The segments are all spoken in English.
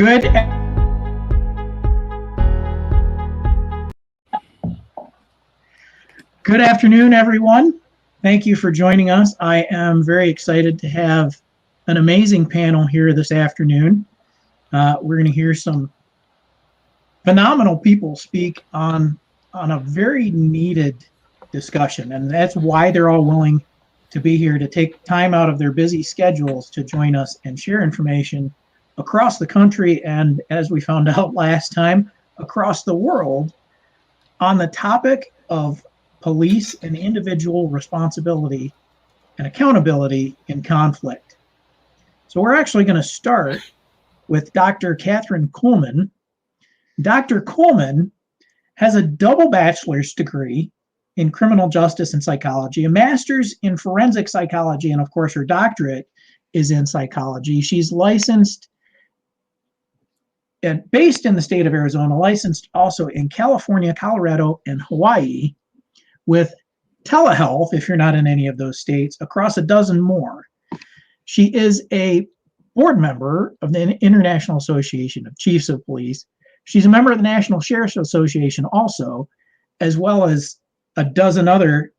Good. Good afternoon, everyone. Thank you for joining us. I am very excited to have an amazing panel here this afternoon. We're going to hear some phenomenal people speak on a very needed discussion, and that's why they're all willing to be here, to take time out of their busy schedules to join us and share information across the country, and as we found out last time, across the world, on the topic of police and individual responsibility and accountability in conflict. So we're actually going to start with Dr. Katherine Kuhlman. Dr. Kuhlman has a double bachelor's degree in criminal justice and psychology, a master's in forensic psychology, and of course her doctorate is in psychology. She's licensed and based in the state of Arizona, licensed also in California, Colorado, and Hawaii, with telehealth, if you're not in any of those states, across a dozen more. She is a board member of the International Association of Chiefs of Police. She's a member of the National Sheriff's Association also, as well as a dozen other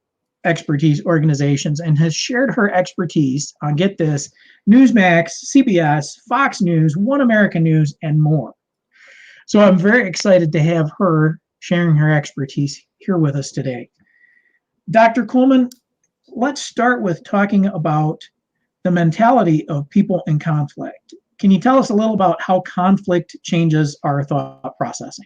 expertise organizations, and has shared her expertise on, get this, Newsmax, CBS, Fox News, One American News, and more. So I'm very excited to have her sharing her expertise here with us today. Dr. Kuhlman, let's start with talking about the mentality of people in conflict. Can you tell us a little about how conflict changes our thought processing?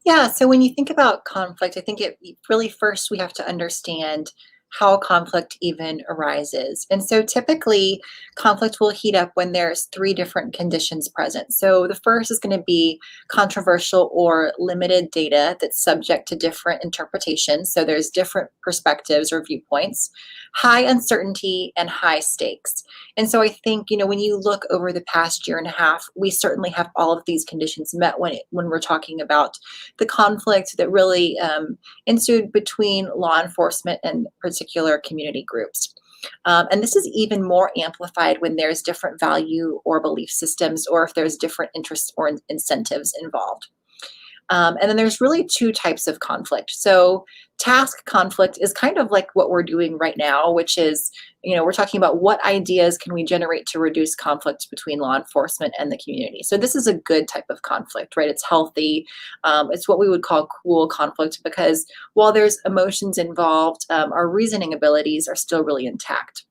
Yeah, so when you think about conflict, I think it really first we have to understand how conflict even arises. And so typically conflict will heat up when there's three different conditions present. So the first is going to be controversial or limited data that's subject to different interpretations. So there's different perspectives or viewpoints, high uncertainty, and high stakes. And so I think, when you look over the past year and a half, we certainly have all of these conditions met when we're talking about the conflict that really ensued between law enforcement and particular community groups. And this is even more amplified when there's different value or belief systems, or if there's different interests or incentives involved. And then there's really two types of conflict. So task conflict is kind of like what we're doing right now, which is, we're talking about what ideas can we generate to reduce conflict between law enforcement and the community. So this is a good type of conflict, right? It's healthy. It's what we would call cool conflict, because while there's emotions involved, our reasoning abilities are still really intact.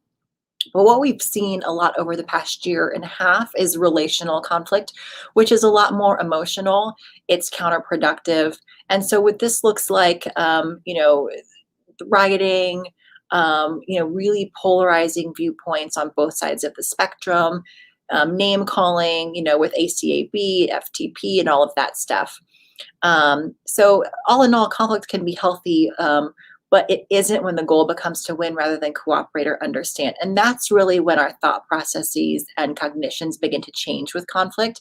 But what we've seen a lot over the past year and a half is relational conflict, which is a lot more emotional. It's counterproductive. And so what this looks like, rioting, really polarizing viewpoints on both sides of the spectrum, name calling, with ACAB, FTP, and all of that stuff. So all in all, conflict can be healthy, but it isn't when the goal becomes to win rather than cooperate or understand. And that's really when our thought processes and cognitions begin to change with conflict,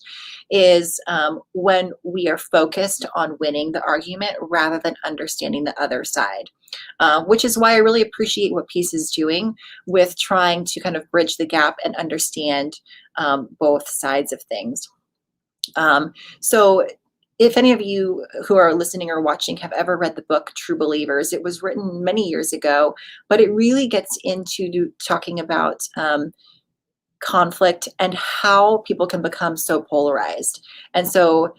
is when we are focused on winning the argument rather than understanding the other side. Which is why I really appreciate what P.E.A.C.E is doing with trying to kind of bridge the gap and understand both sides of things. So if any of you who are listening or watching have ever read the book True Believers, it was written many years ago, but it really gets into talking about conflict and how people can become so polarized. And so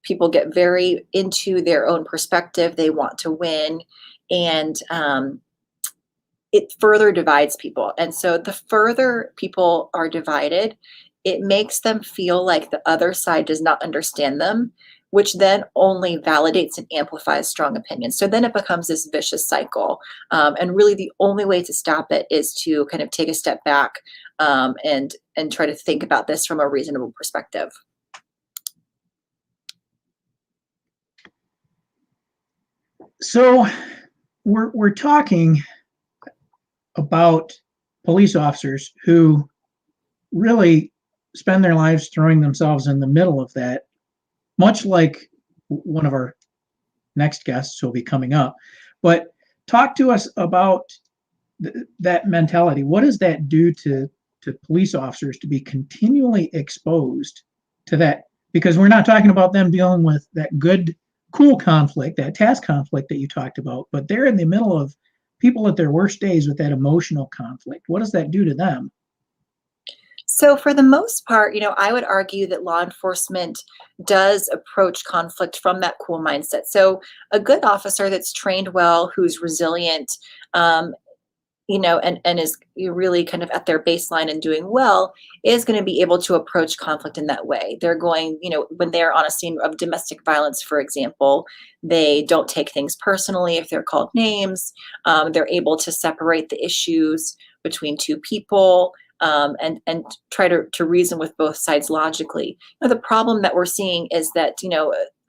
people get very into their own perspective. They want to win, and it further divides people. And so the further people are divided, it makes them feel like the other side does not understand them, which then only validates and amplifies strong opinions. So then it becomes this vicious cycle. And really the only way to stop it is to kind of take a step back and try to think about this from a reasonable perspective. So we're talking about police officers who really spend their lives throwing themselves in the middle of that, much like one of our next guests who will be coming up. But talk to us about that mentality. What does that do to police officers to be continually exposed to that, because we're not talking about them dealing with that good, cool conflict, that task conflict that you talked about, but they're in the middle of people at their worst days with that emotional conflict. What does that do to them? So for the most part, I would argue that law enforcement does approach conflict from that cool mindset. So a good officer that's trained well, who's resilient, and is really kind of at their baseline and doing well, is going to be able to approach conflict in that way. They're going, when they're on a scene of domestic violence, for example, they don't take things personally if they're called names. They're able to separate the issues between two people, and try to reason with both sides logically. Now, the problem that we're seeing is that,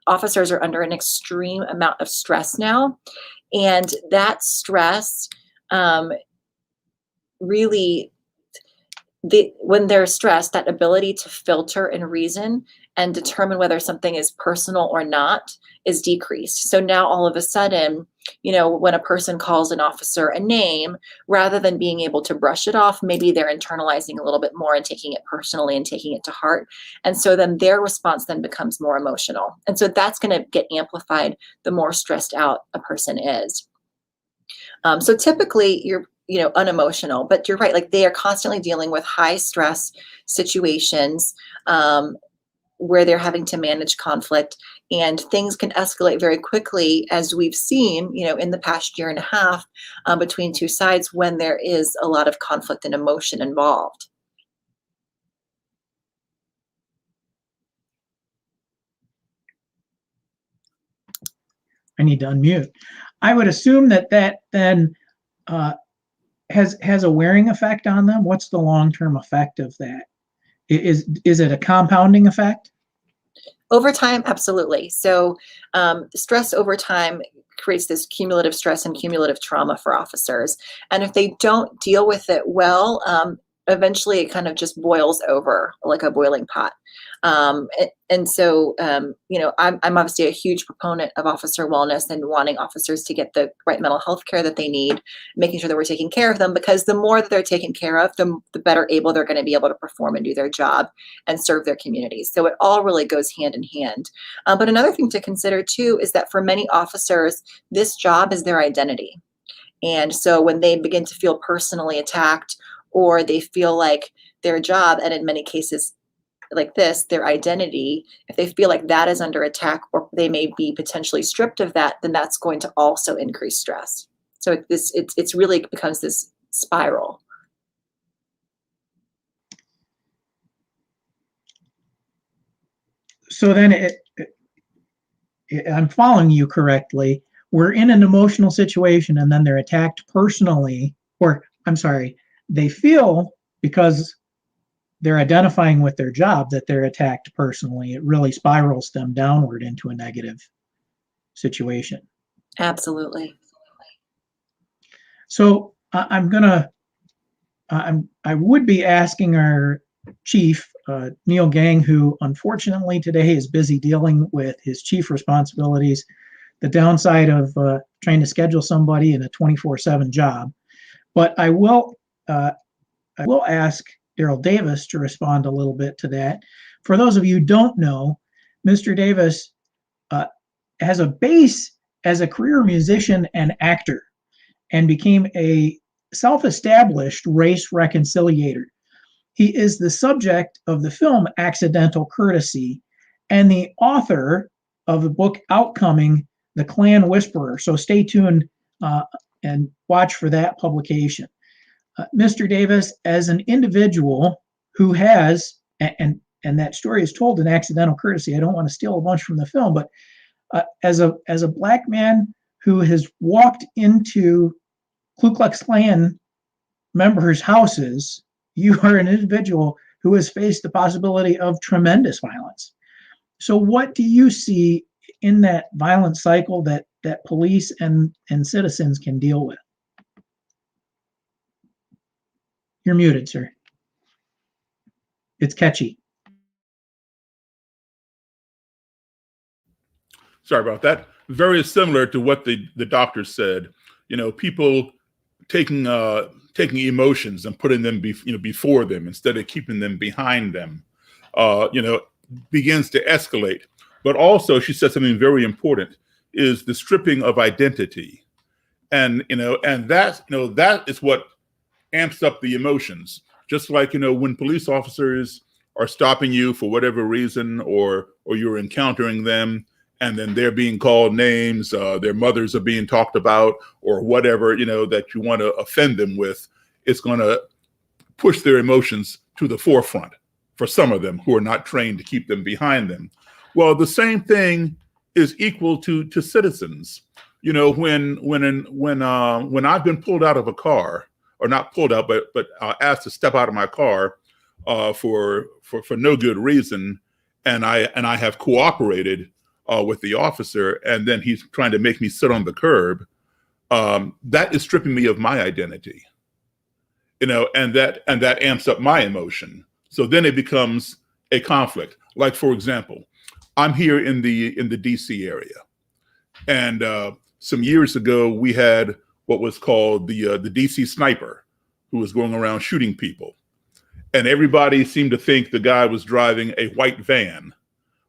officers are under an extreme amount of stress now, and that stress, really, when they're stressed, that ability to filter and reason and determine whether something is personal or not is decreased. So now all of a sudden, when a person calls an officer a name, rather than being able to brush it off, maybe they're internalizing a little bit more and taking it personally and taking it to heart. And so then their response then becomes more emotional. And so that's going to get amplified the more stressed out a person is. So typically you're, unemotional, but you're right. Like, they are constantly dealing with high stress situations, where they're having to manage conflict, and things can escalate very quickly, as we've seen, in the past year and a half, between two sides, when there is a lot of conflict and emotion involved. I need to unmute. I would assume that then has a wearing effect on them. What's the long-term effect of that? Is it a compounding effect? Over time, absolutely. So stress over time creates this cumulative stress and cumulative trauma for officers. And if they don't deal with it well, eventually it kind of just boils over like a boiling pot. So, I'm obviously a huge proponent of officer wellness and wanting officers to get the right mental health care that they need, making sure that we're taking care of them, because the more that they're taken care of, the better able they're going to be able to perform and do their job and serve their communities. So it all really goes hand in hand. But another thing to consider too is that for many officers, this job is their identity. And so when they begin to feel personally attacked, or they feel like their job, and in many cases like this, their identity, if they feel like that is under attack, or they may be potentially stripped of that, then that's going to also increase stress. So it's really becomes this spiral. So then I'm following you correctly. We're in an emotional situation, and then they're attacked personally, or I'm sorry, they feel, because they're identifying with their job, that they're attacked personally. It really spirals them downward into a negative situation. Absolutely. So I would be asking our chief, Neil Gang, who unfortunately today is busy dealing with his chief responsibilities, the downside of trying to schedule somebody in a 24/7 job. But I will ask Darryl Davis to respond a little bit to that. For those of you who don't know, Mr. Davis has a base as a career musician and actor, and became a self-established race reconciliator. He is the subject of the film Accidental Courtesy, and the author of the book outcoming, The Klan Whisperer. So stay tuned and watch for that publication. Mr. Davis, as an individual who has, and that story is told in Accidental Courtesy, I don't want to steal a bunch from the film, but as a Black man who has walked into Ku Klux Klan members' houses, you are an individual who has faced the possibility of tremendous violence. So what do you see in that violent cycle that police and citizens can deal with? You're muted, sir. It's catchy. Sorry about that. Very similar to what the doctor said. People taking emotions and putting them before them instead of keeping them behind them. begins to escalate. But also, she said something very important, is the stripping of identity. And, that is what amps up the emotions. Just like, when police officers are stopping you for whatever reason, or you're encountering them, and then they're being called names, their mothers are being talked about, or whatever, that you want to offend them with, it's going to push their emotions to the forefront for some of them who are not trained to keep them behind them. Well, the same thing is equal to citizens. When I've been pulled out of a car, or not pulled out, but asked to step out of my car for no good reason, and I have cooperated with the officer, and then he's trying to make me sit on the curb, that is stripping me of my identity, and that amps up my emotion. So then it becomes a conflict. Like, for example, I'm here in the DC area, and some years ago we had what was called the DC sniper, who was going around shooting people, and everybody seemed to think the guy was driving a white van.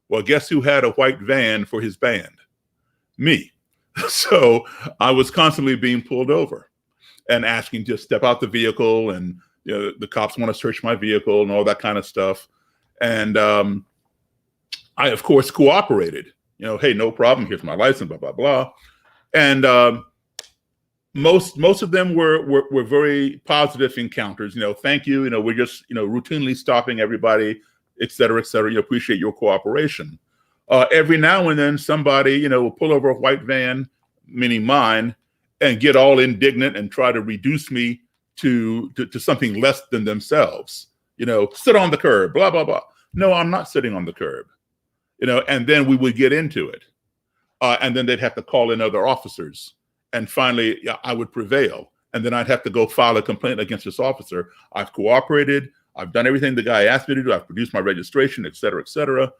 Well, guess who had a white van for his band? Me. So I was constantly being pulled over and asking to step out the vehicle, and the cops want to search my vehicle and all that kind of stuff. And I, of course, cooperated. Hey, no problem. Here's my license, blah, blah, blah. And most of them were very positive encounters. Thank you. We're just routinely stopping everybody, et cetera, et cetera. Appreciate your cooperation. Every now and then somebody will pull over a white van, meaning mine, and get all indignant and try to reduce me to something less than themselves. Sit on the curb, blah, blah, blah. No, I'm not sitting on the curb. And then we would get into it. And then they'd have to call in other officers. And finally, I would prevail. And then I'd have to go file a complaint against this officer. I've cooperated. I've done everything the guy asked me to do. I've produced my registration, et cetera, et cetera.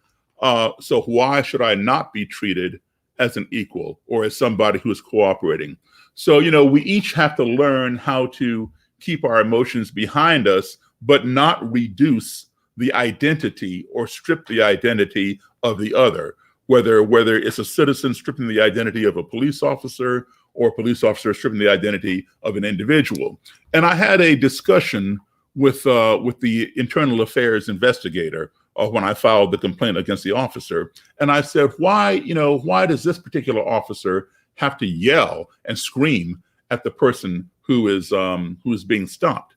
So why should I not be treated as an equal or as somebody who is cooperating? So, we each have to learn how to keep our emotions behind us, but not reduce the identity or strip the identity of the other, whether it's a citizen stripping the identity of a police officer, or a police officer stripping the identity of an individual. And I had a discussion with the internal affairs investigator when I filed the complaint against the officer. And I said, why does this particular officer have to yell and scream at the person who is being stopped?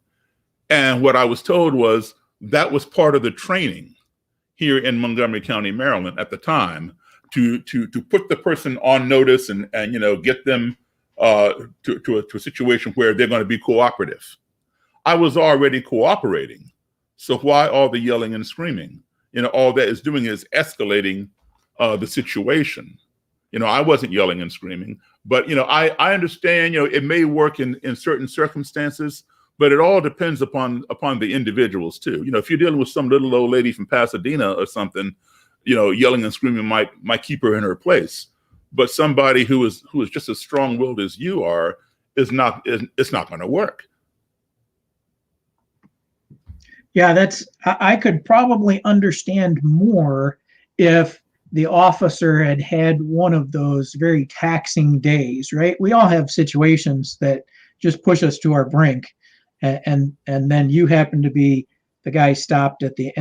And what I was told was that was part of the training here in Montgomery County, Maryland at the time, to put the person on notice and get them to a situation where they're going to be cooperative. I was already cooperating. So why all the yelling and screaming? All that is doing is escalating the situation. I wasn't yelling and screaming, but I understand, it may work in certain circumstances, but it all depends upon the individuals too. If you're dealing with some little old lady from Pasadena or something, yelling and screaming might keep her in her place. But somebody who is just as strong-willed as you are it's not going to work. Yeah, I could probably understand more if the officer had one of those very taxing days, right? We all have situations that just push us to our brink, and then you happen to be the guy stopped at the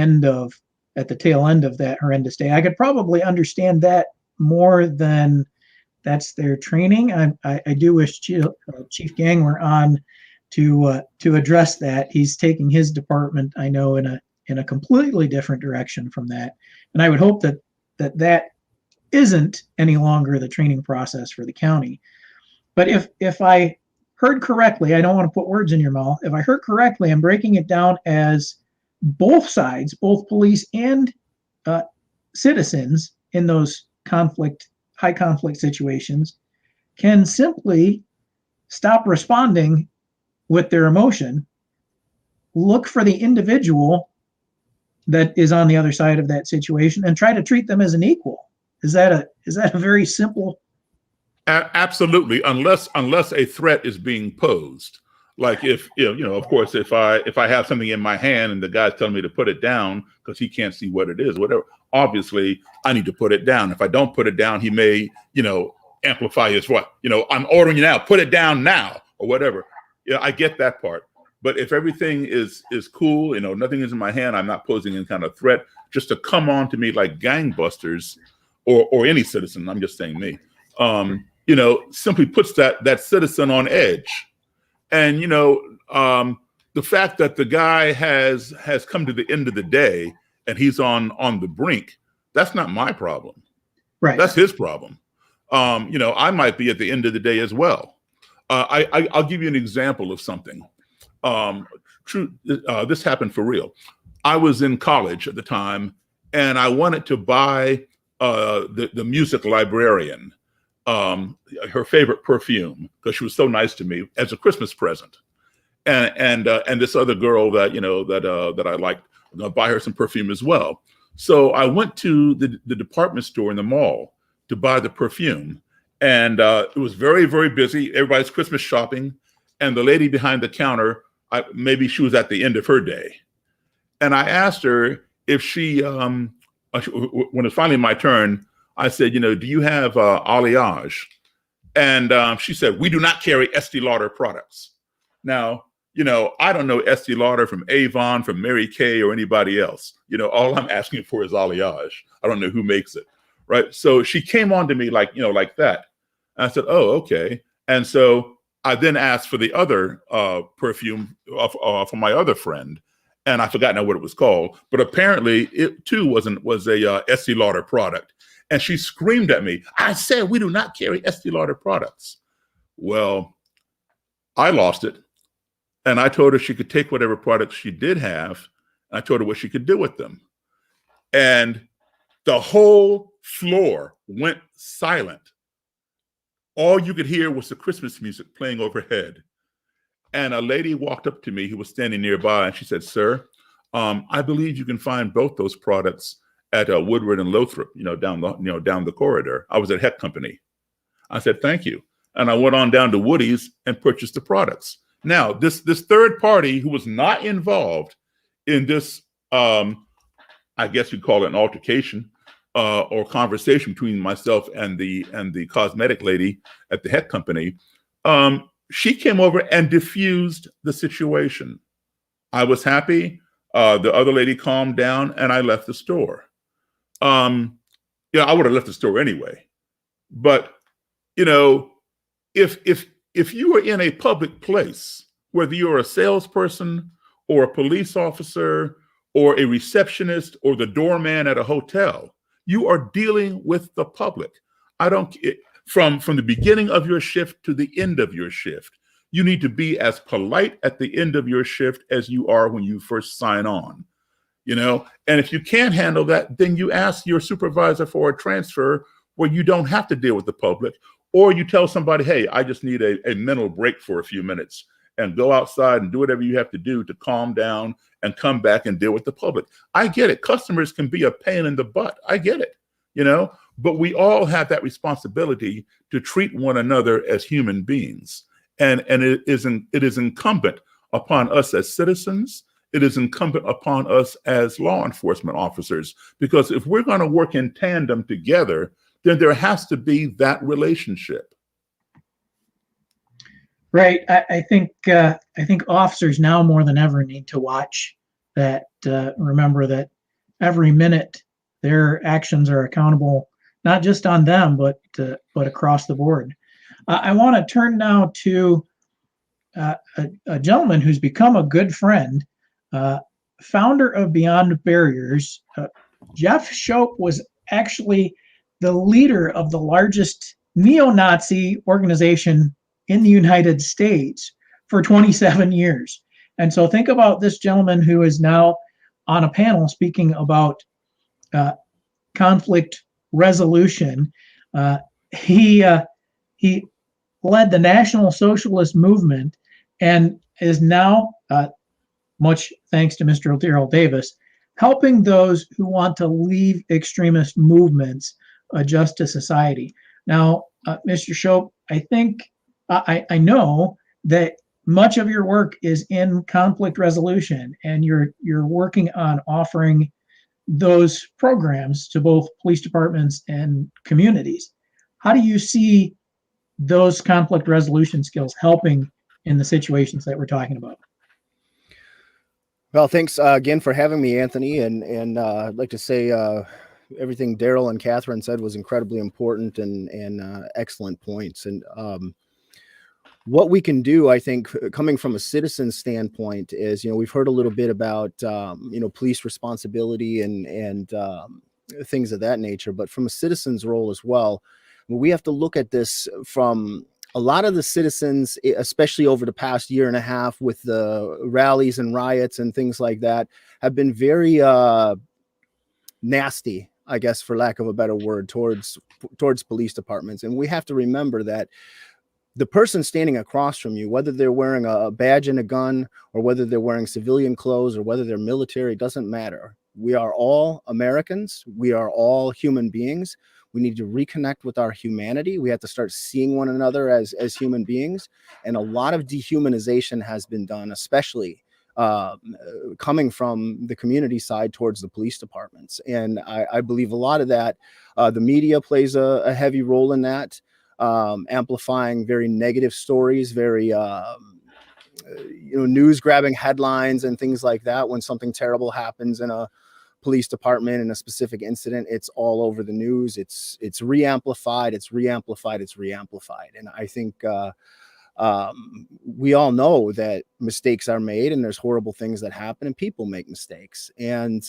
tail end of that horrendous day. I could probably understand that more than that's their training. I do wish Chief Gang were on to address that. He's taking his department, I know, in a completely different direction from that. And I would hope that isn't any longer the training process for the county. But if I heard correctly, I don't want to put words in your mouth. If I heard correctly, I'm breaking it down as both sides, both police and citizens in those high conflict situations, can simply stop responding with their emotion, look for the individual that is on the other side of that situation, and try to treat them as an equal. Is that a very simple? Absolutely, unless a threat is being posed. Like if of course, if I have something in my hand and the guy's telling me to put it down because he can't see what it is, whatever, obviously I need to put it down. If I don't put it down, he may, amplify his what, I'm ordering you now, put it down now or whatever. Yeah, I get that part. But if everything is cool, nothing is in my hand, I'm not posing any kind of threat, just to come on to me like gangbusters or any citizen, I'm just saying me, simply puts that citizen on edge. And, the fact that the guy has come to the end of the day and he's on the brink, that's not my problem. Right. That's his problem. I might be at the end of the day as well. I'll give you an example of something. This happened for real. I was in college at the time, and I wanted to buy the music librarian her favorite perfume because she was so nice to me as a Christmas present, and this other girl that that I liked, I'm gonna buy her some perfume as well. So I went to the department store in the mall to buy the perfume, and it was very, very busy. Everybody's Christmas shopping, and the lady behind the counter, maybe she was at the end of her day, and I asked her if she, when it's finally my turn, I said, do you have Alliage? And she said, we do not carry Estee Lauder products. Now, I don't know Estee Lauder from Avon, from Mary Kay, or anybody else. All I'm asking for is Alliage. I don't know who makes it, right? So she came on to me like that. And I said, oh, okay. And so I then asked for the other perfume from my other friend, and I forgot now what it was called. But apparently, it too was a Estee Lauder product. And she screamed at me, I said, we do not carry Estee Lauder products. Well, I lost it. And I told her she could take whatever products she did have. And I told her what she could do with them. And the whole floor went silent. All you could hear was the Christmas music playing overhead. And a lady walked up to me who was standing nearby, and she said, sir, I believe you can find both those products at Woodward and Lothrop, down the corridor. I was at Heck Company. I said, thank you. And I went on down to Woody's and purchased the products. Now, this third party who was not involved in this, I guess you'd call it an altercation or conversation between myself and the cosmetic lady at the Heck Company, she came over and diffused the situation. I was happy. The other lady calmed down, and I left the store. I would have left the store anyway. But, if you are in a public place, whether you're a salesperson or a police officer or a receptionist or the doorman at a hotel, you are dealing with the public. From the beginning of your shift to the end of your shift, you need to be as polite at the end of your shift as you are when you first sign on. And if you can't handle that, then you ask your supervisor for a transfer where you don't have to deal with the public, or you tell somebody, hey, I just need a mental break for a few minutes, and go outside and do whatever you have to do to calm down and come back and deal with the public. I get it. Customers can be a pain in the butt. I get it, but we all have that responsibility to treat one another as human beings. And it is incumbent upon us as citizens. It is incumbent upon us as law enforcement officers, because if we're going to work in tandem together, then there has to be that relationship. Right. I think officers now more than ever need to watch that. Remember that every minute their actions are accountable, not just on them, but across the board. I want to turn now to a gentleman who's become a good friend. Founder of Beyond Barriers, Jeff Shope was actually the leader of the largest neo-Nazi organization in the United States for 27 years. And so think about this gentleman who is now on a panel speaking about conflict resolution. He led the National Socialist Movement and is now, much thanks to Mr. Darryl Davis, helping those who want to leave extremist movements adjust to society. Now, Mr. Shope, I think I know that much of your work is in conflict resolution, and you're working on offering those programs to both police departments and communities. How do you see those conflict resolution skills helping in the situations that we're talking about? Well, thanks again for having me, Anthony. And I'd like to say everything Darryl and Katherine said was incredibly important and excellent points. And what we can do, I think, coming from a citizen standpoint is, we've heard a little bit about, police responsibility and things of that nature, but from a citizen's role as well, we have to look at this from a lot of the citizens, especially over the past year and a half with the rallies and riots and things like that, have been very nasty, I guess, for lack of a better word, towards police departments. And we have to remember that the person standing across from you, whether they're wearing a badge and a gun, or whether they're wearing civilian clothes, or whether they're military, doesn't matter. We are all Americans. We are all human beings. We need to reconnect with our humanity. We have to start seeing one another as human beings. And a lot of dehumanization has been done, especially coming from the community side towards the police departments. And I believe a lot of that, the media plays a heavy role in that, amplifying very negative stories, very news grabbing headlines and things like that. When something terrible happens in a police department in a specific incident, it's all over the news. It's re-amplified. And I think we all know that mistakes are made and there's horrible things that happen and people make mistakes. And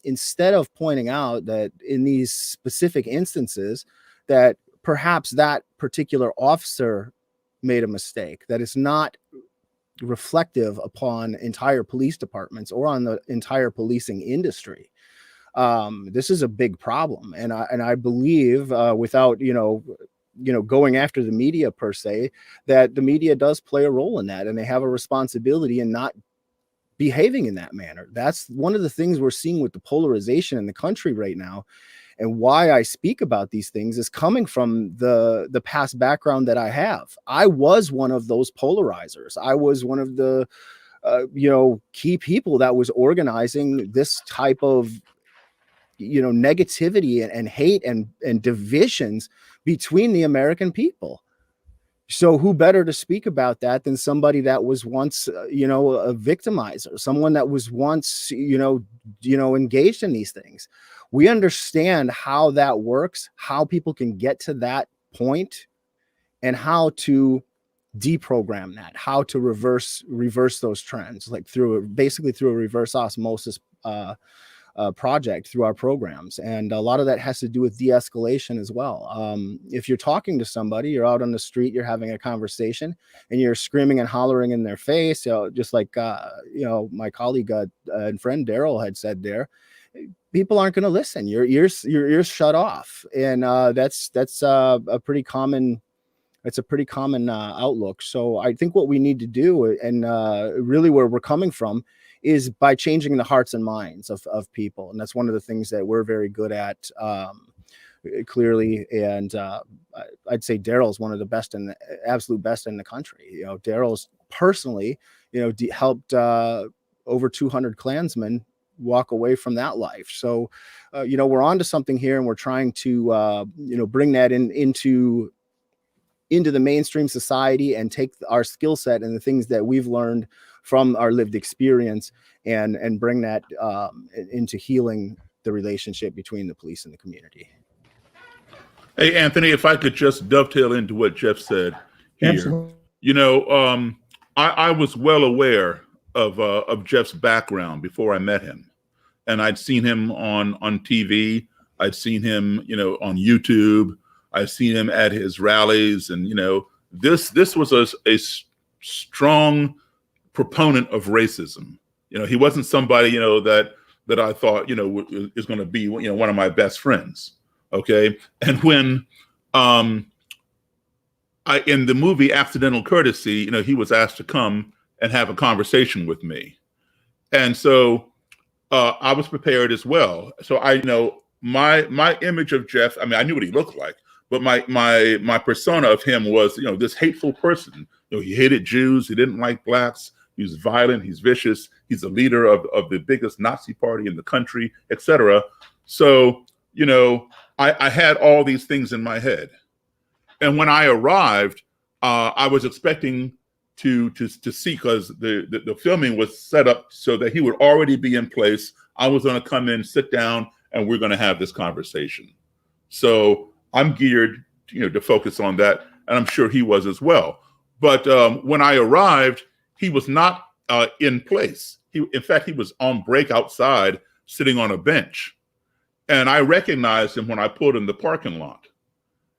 instead of pointing out that in these specific instances that perhaps that particular officer made a mistake, that is not reflective upon entire police departments or on the entire policing industry. This is a big problem. And I believe without, going after the media per se, that the media does play a role in that, and they have a responsibility in not behaving in that manner. That's one of the things we're seeing with the polarization in the country right now. And why I speak about these things is coming from the past background that I have. I was one of those polarizers. I was one of the, key people that was organizing this type of, negativity and hate and divisions between the American people. So who better to speak about that than somebody that was once, a victimizer, someone that was once, engaged in these things. We understand how that works, how people can get to that point, and how to deprogram that, how to reverse those trends, like basically through a reverse osmosis project through our programs. And a lot of that has to do with de-escalation as well. If you're talking to somebody, you're out on the street, you're having a conversation, and you're screaming and hollering in their face, just like my colleague and friend Darryl had said there, people aren't going to listen. Your ears shut off, and that's a pretty common. It's a pretty common outlook. So I think what we need to do, and really where we're coming from, is by changing the hearts and minds of people. And that's one of the things that we're very good at, clearly. And I'd say Darryl's one of the absolute best in the country. Darryl's personally, helped over 200 Klansmen walk away from that life. So, we're onto something here, and we're trying to, bring that into the mainstream society and take our skill set and the things that we've learned from our lived experience and bring that into healing the relationship between the police and the community. Hey, Anthony, if I could just dovetail into what Jeff said here. Absolutely. I was well aware of Jeff's background before I met him. And I'd seen him on TV. I'd seen him, on YouTube. I've seen him at his rallies. And, this was a strong proponent of racism. He wasn't somebody, that I thought, is going to be, one of my best friends. Okay. And when in the movie Accidental Courtesy, he was asked to come and have a conversation with me. And so I was prepared as well. So my image of Jeff, I mean, I knew what he looked like, but my persona of him was, this hateful person He hated Jews. He didn't like blacks. He was violent. He's vicious. He's the leader of the biggest Nazi party in the country, etc. So, I had all these things in my head. And when I arrived, I was expecting to see, because the filming was set up so that he would already be in place. I was going to come in, sit down, and we're going to have this conversation. So I'm geared, to focus on that, and I'm sure he was as well. But when I arrived, he was not in place. In fact, he was on break outside, sitting on a bench. And I recognized him when I pulled in the parking lot.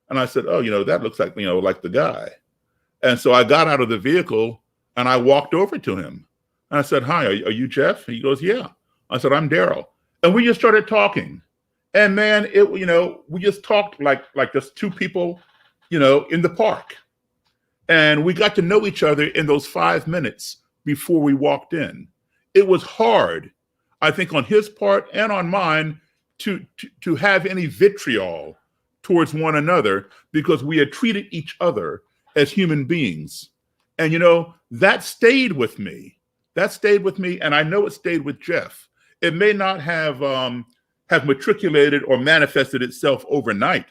And I said, oh, that looks like, like the guy. And so I got out of the vehicle and I walked over to him. And I said, hi, are you Jeff? And he goes, yeah. I said, I'm Darryl. And we just started talking. And man, we just talked like just two people, in the park. And we got to know each other in those 5 minutes before we walked in. It was hard, I think, on his part and on mine to have any vitriol towards one another, because we had treated each other as human beings. And, that stayed with me. That stayed with me. And I know it stayed with Jeff. It may not have matriculated or manifested itself overnight.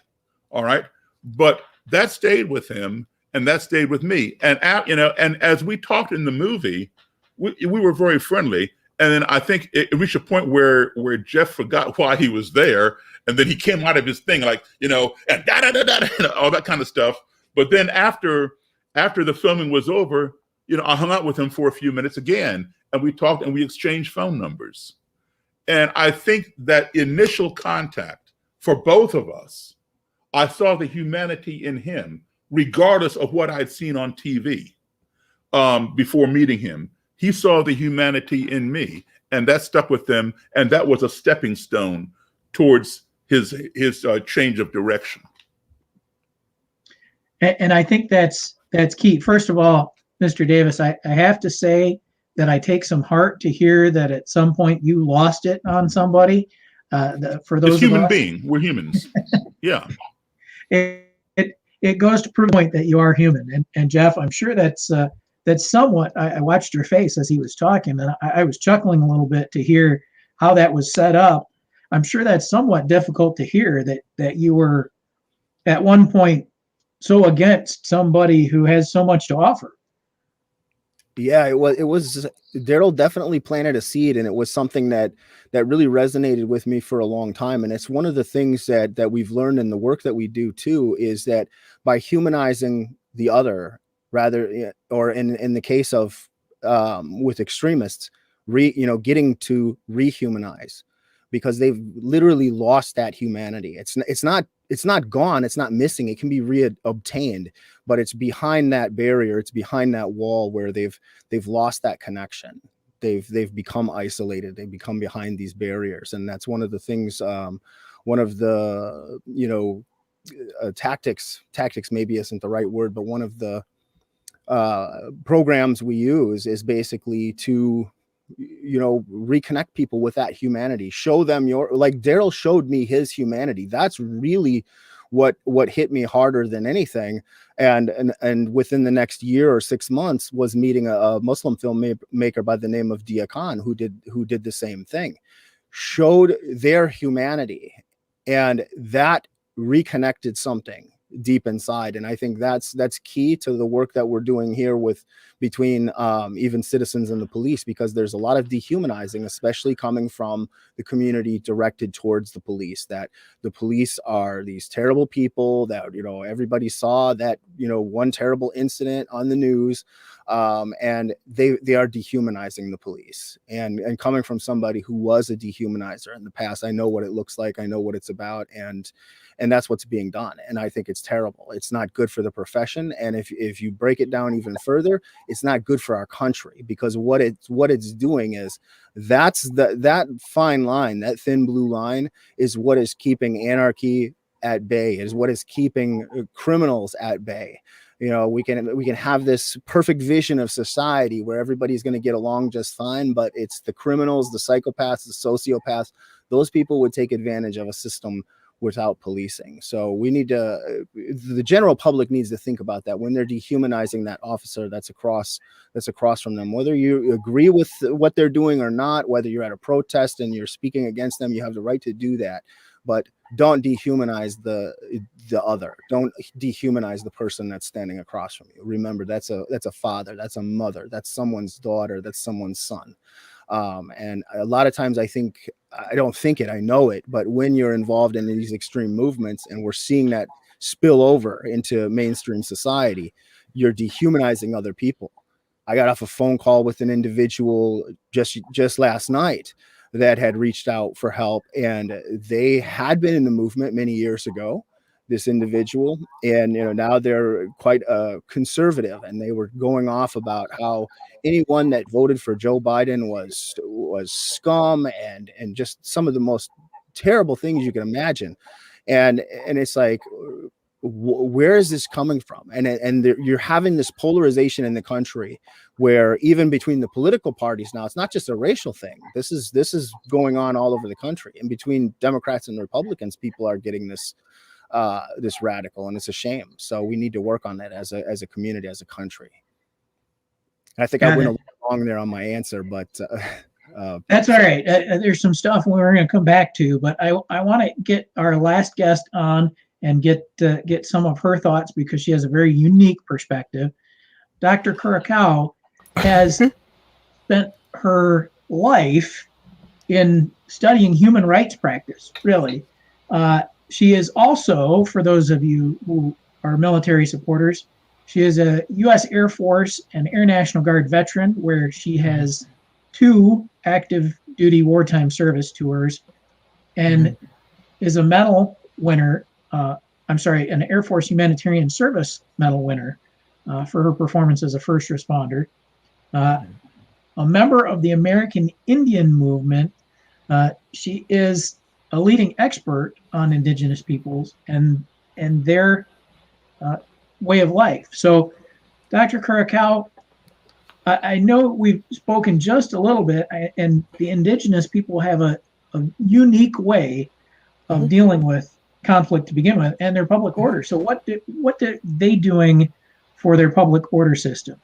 All right. But that stayed with him, and that stayed with me. And, and as we talked in the movie, we were very friendly. And then I think it reached a point where Jeff forgot why he was there. And then he came out of his thing, like, and all that kind of stuff. But then after the filming was over, I hung out with him for a few minutes again, and we talked and we exchanged phone numbers. And I think that initial contact for both of us, I saw the humanity in him, regardless of what I'd seen on TV before meeting him. He saw the humanity in me, and that stuck with him. And that was a stepping stone towards his change of direction. And I think that's key. First of all, Mr. Davis, I have to say that I take some heart to hear that at some point you lost it on somebody. For those it's human of us, being, we're humans. Yeah. It goes to prove the point that you are human. And Jeff, I'm sure that's somewhat, I watched your face as he was talking, and I was chuckling a little bit to hear how that was set up. I'm sure that's somewhat difficult to hear, that you were at one point so against somebody who has so much to offer. Yeah, it was Darryl definitely planted a seed, and it was something that really resonated with me for a long time. And it's one of the things that we've learned in the work that we do too, is that by humanizing the other, rather, or in the case of with extremists, getting to rehumanize, because they've literally lost that humanity. It's not gone, it's not missing, it can be reobtained, but it's behind that barrier, it's behind that wall where they've lost that connection. They've become isolated, they become behind these barriers. And that's one of the things, one of the tactics maybe isn't the right word, but one of the programs we use is basically to reconnect people with that humanity, show them like Darryl showed me his humanity. That's really what hit me harder than anything. And within the next year or 6 months was meeting a Muslim filmmaker by the name of Deescalation, who did the same thing, showed their humanity, and that reconnected something deep inside. And I think that's key to the work that we're doing here between even citizens and the police, because there's a lot of dehumanizing, especially coming from the community directed towards the police, that the police are these terrible people that, everybody saw that, one terrible incident on the news, and they are dehumanizing the police. And coming from somebody who was a dehumanizer in the past, I know what it looks like, I know what it's about, and that's what's being done. And I think it's terrible. It's not good for the profession. And if you break it down even further, it's not good for our country, because what it's doing is that fine line, that thin blue line, is what is keeping anarchy at bay, is what is keeping criminals at bay. We can have this perfect vision of society where everybody's going to get along just fine, but it's the criminals, the psychopaths, the sociopaths, those people would take advantage of a system without policing. So we need to, the general public needs to think about that when they're dehumanizing that officer that's across from them, whether you agree with what they're doing or not, whether you're at a protest and you're speaking against them, you have the right to do that. But don't dehumanize the other. Don't dehumanize the person that's standing across from you. Remember, that's a father, that's a mother, that's someone's daughter, that's someone's son. And a lot of times I don't think it, I know it, but when you're involved in these extreme movements and we're seeing that spill over into mainstream society, you're dehumanizing other people. I got off a phone call with an individual just last night that had reached out for help, and they had been in the movement many years ago, this individual, and now they're quite conservative, and they were going off about how anyone that voted for Joe Biden was scum and just some of the most terrible things you can imagine. And it's like, where is this coming from? And you're having this polarization in the country where even between the political parties now, it's not just a racial thing. This is going on all over the country. And between Democrats and Republicans, people are getting this radical, and it's a shame. So we need to work on that as a community, as a country. And I think I went a little long there on my answer, but that's all right. There's some stuff we're going to come back to, but I want to get our last guest on and get some of her thoughts, because she has a very unique perspective. Dr. Kurakow has spent her life in studying human rights practice, really. She is also, for those of you who are military supporters, she is a U.S. Air Force and Air National Guard veteran, where she has 2 active duty wartime service tours, and is a medal winner. An Air Force Humanitarian Service Medal winner for her performance as a first responder. A member of the American Indian movement, she is a leading expert on Indigenous peoples and their way of life. So, Dr. Kurakow, I know we've spoken just a little bit, and the Indigenous people have a unique way of dealing with conflict to begin with, and their public order. So what are they doing for their public order system?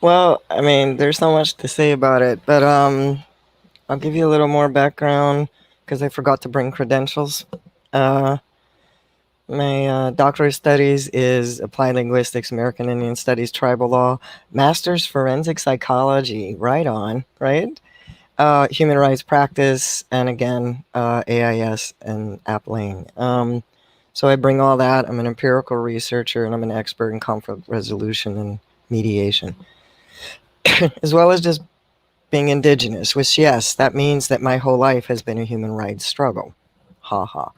Well, I mean, there's so much to say about it, but I'll give you a little more background because I forgot to bring credentials. My doctorate studies is Applied Linguistics, American Indian Studies, Tribal Law, Master's Forensic Psychology, right? Human Rights Practice, and again, AIS and Appling. So I bring all that. I'm an empirical researcher, and I'm an expert in conflict resolution and mediation, as well as just being Indigenous, which, yes, that means that my whole life has been a human rights struggle. Ha ha.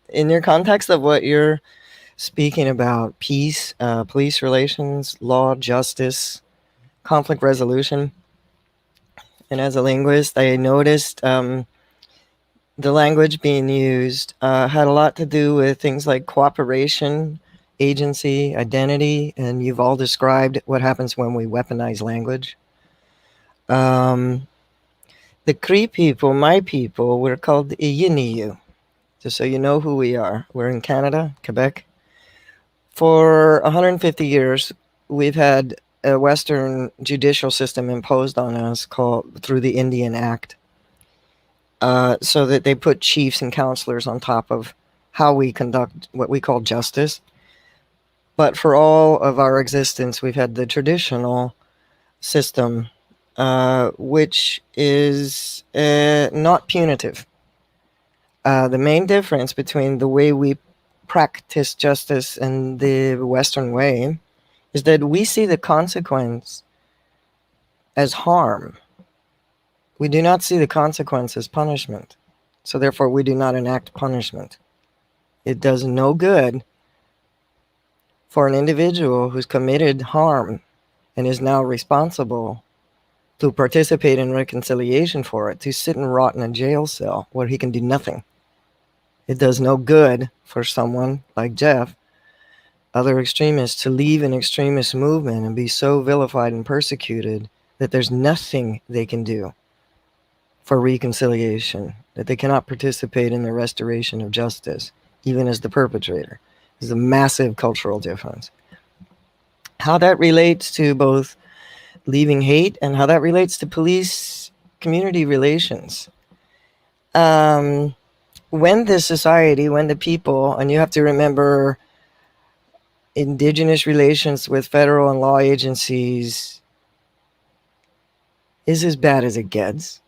In your context of what you're speaking about, peace, police relations, law, justice, conflict resolution, and as a linguist, I noticed the language being used had a lot to do with things like cooperation, agency, identity, and you've all described what happens when we weaponize language. The Cree people, my people, were called Euniyu. Just so you know who we are. We're in Canada, Quebec. For 150 years, we've had a Western judicial system imposed on us through the Indian Act, so that they put chiefs and counselors on top of how we conduct what we call justice. But for all of our existence, we've had the traditional system, which is not punitive. The main difference between the way we practice justice and the Western way is that we see the consequence as harm. We do not see the consequence as punishment. So therefore, we do not enact punishment. It does no good for an individual who's committed harm and is now responsible to participate in reconciliation for it, to sit and rot in a jail cell where he can do nothing. It does no good for someone like Jeff, other extremists, to leave an extremist movement and be so vilified and persecuted that there's nothing they can do for reconciliation that they cannot participate in the restoration of justice, even as the perpetrator. Is a massive cultural difference. How that relates to both leaving hate and how that relates to police community relations. When the society, when the people, and you have to remember indigenous relations with federal and law agencies is as bad as it gets.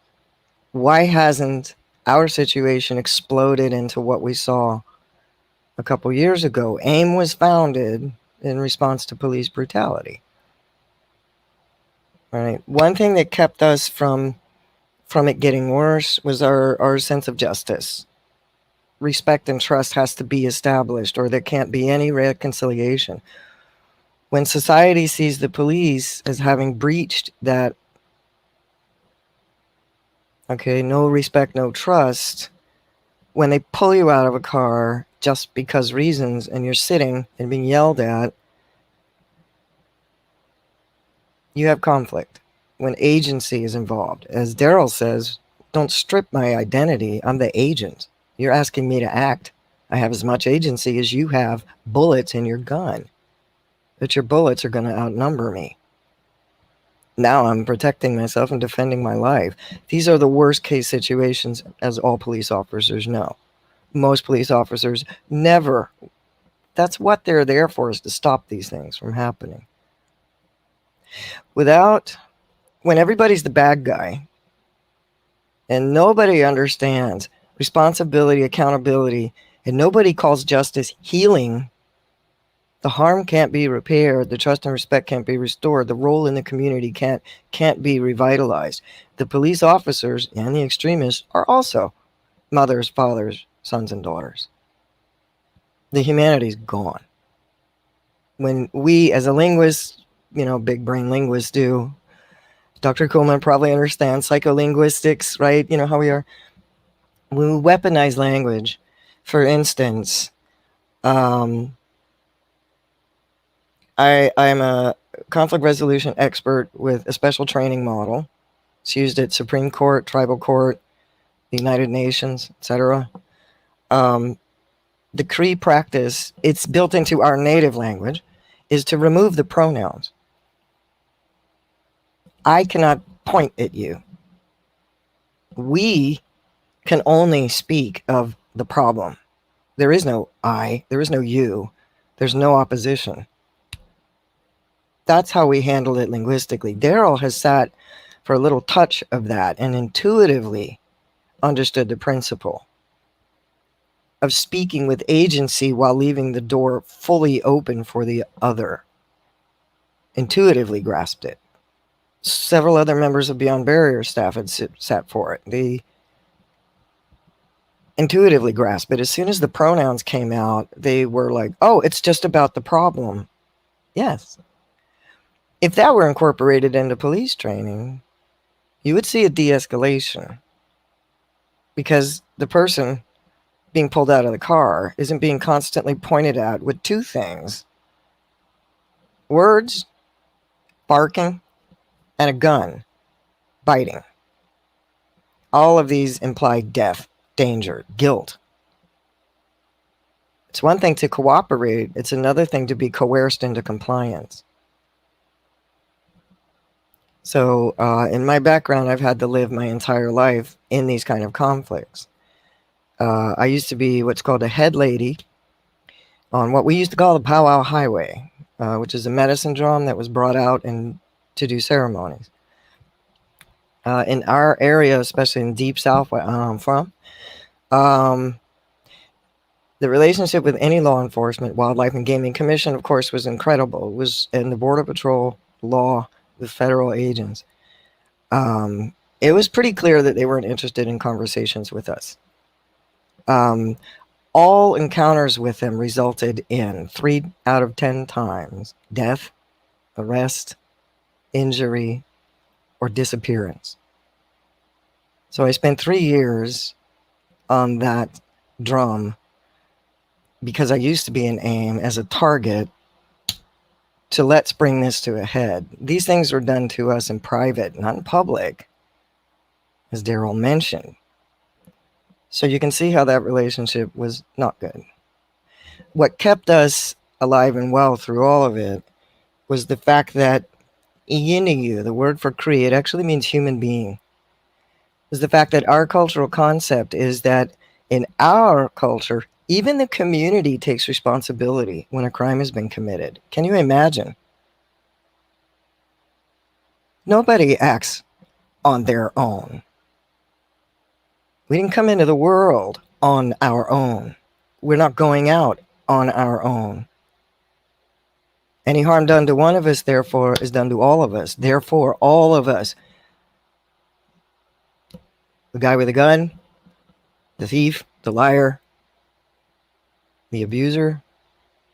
Why hasn't our situation exploded into what we saw a couple years ago? AIM was founded in response to police brutality. Right. One thing that kept us from it getting worse was our sense of justice. Respect and trust has to be established, or there can't be any reconciliation. When society sees the police as having breached that, okay, no respect, no trust, when they pull you out of a car just because reasons and you're sitting and being yelled at, you have conflict. When agency is involved, as Darryl says, don't strip my identity. I'm the agent. You're asking me to act. I have as much agency as you have bullets in your gun, but your bullets are going to outnumber me. Now I'm protecting myself and defending my life. These are the worst case situations, as all police officers know. Most police officers never. That's what they're there for, is to stop these things from happening. When everybody's the bad guy and nobody understands responsibility, accountability, and nobody calls justice healing, the harm can't be repaired, the trust and respect can't be restored, the role in the community can't be revitalized. The police officers and the extremists are also mothers, fathers, sons, and daughters. The humanity's gone. When we, as a linguist, big brain linguists do, Dr. Kuhlman probably understands psycholinguistics, right? You know how we are. When we weaponize language, for instance, I'm a conflict resolution expert with a special training model. It's used at Supreme Court, Tribal Court, the United Nations, etc. The Cree practice, it's built into our native language, is to remove the pronouns. I cannot point at you. We can only speak of the problem. There is no I, there is no you, there's no opposition. That's how we handle it linguistically. Darryl has sat for a little touch of that and intuitively understood the principle of speaking with agency while leaving the door fully open for the other. Intuitively grasped it. Several other members of Beyond Barrier staff had sat for it. They intuitively grasped it. As soon as the pronouns came out, they were like, oh, it's just about the problem. Yes. If that were incorporated into police training, you would see a de-escalation, because the person being pulled out of the car isn't being constantly pointed at with two things: words, barking, and a gun, biting. All of these imply death, danger, guilt. It's one thing to cooperate. It's another thing to be coerced into compliance. So in my background, I've had to live my entire life in these kind of conflicts. I used to be what's called a head lady on what we used to call the powwow highway, which is a medicine drum that was brought out to do ceremonies. In our area, especially in Deep South, where I'm from, the relationship with any law enforcement, Wildlife and Gaming Commission, of course, was incredible. It was in the Border Patrol law with federal agents. It was pretty clear that they weren't interested in conversations with us. All encounters with them resulted in 3 out of 10 times death, arrest, injury, or disappearance. So I spent 3 years on that drum because I used to be in AIM as a target to let's bring this to a head. These things were done to us in private, not in public, as Darryl mentioned. So you can see how that relationship was not good. What kept us alive and well through all of it was the fact that Euniyu, the word for create, actually means human being. Is the fact that our cultural concept is that in our culture, even the community takes responsibility when a crime has been committed. Can you imagine? Nobody acts on their own. We didn't come into the world on our own. We're not going out on our own. Any harm done to one of us, therefore, is done to all of us. Therefore, all of us, the guy with a gun, the thief, the liar, the abuser,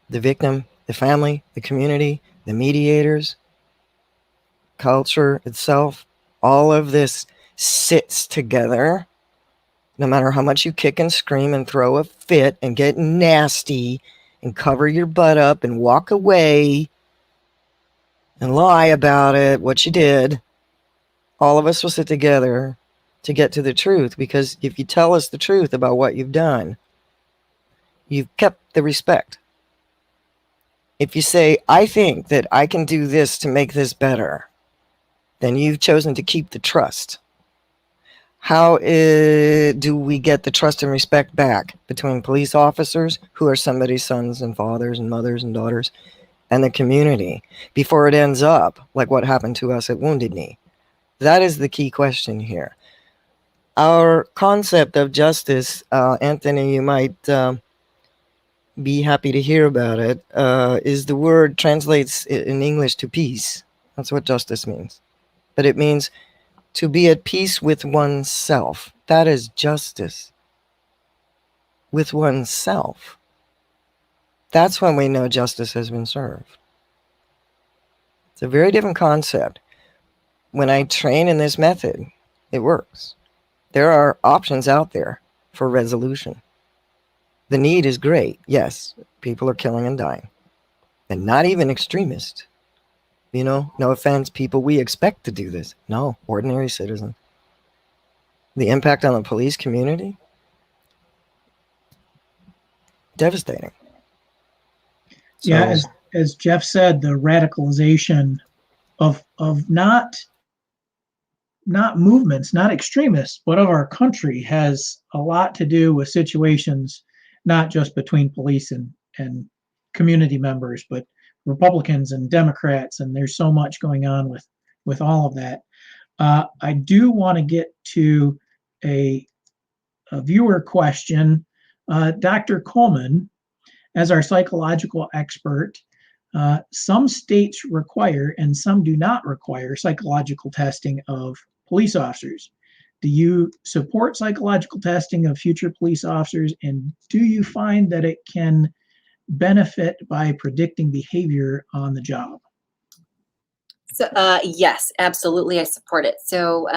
the victim, the family, the community, the mediators, culture itself, all of this sits together. No matter how much you kick and scream and throw a fit and get nasty and cover your butt up and walk away and lie about it, what you did, all of us will sit together to get to the truth. Because if you tell us the truth about what you've done, you've kept the respect. If you say, I think that I can do this to make this better, then you've chosen to keep the trust. How do we get the trust and respect back between police officers, who are somebody's sons and fathers and mothers and daughters, and the community, before it ends up like what happened to us at Wounded Knee? That is the key question here. Our concept of justice, Anthony, you might be happy to hear about it, is the word translates in English to peace. That's what justice means. But it means to be at peace with oneself. That is justice. With oneself. That's when we know justice has been served. It's a very different concept. When I train in this method, it works. There are options out there for resolution. The need is great. Yes, people are killing and dying. And not even extremists. You know, no offense, people we expect to do this. No, ordinary citizens. The impact on the police community? Devastating. Yeah, So, as Jeff said, the radicalization of not movements, not extremists, but of our country has a lot to do with situations not just between police and community members, but Republicans and Democrats, and there's so much going on with all of that. I do want to get to a viewer question. Dr. Kuhlman, as our psychological expert, some states require and some do not require psychological testing of police officers. Do you support psychological testing of future police officers, and do you find that it can benefit by predicting behavior on the job? So, yes, absolutely, I support it. So,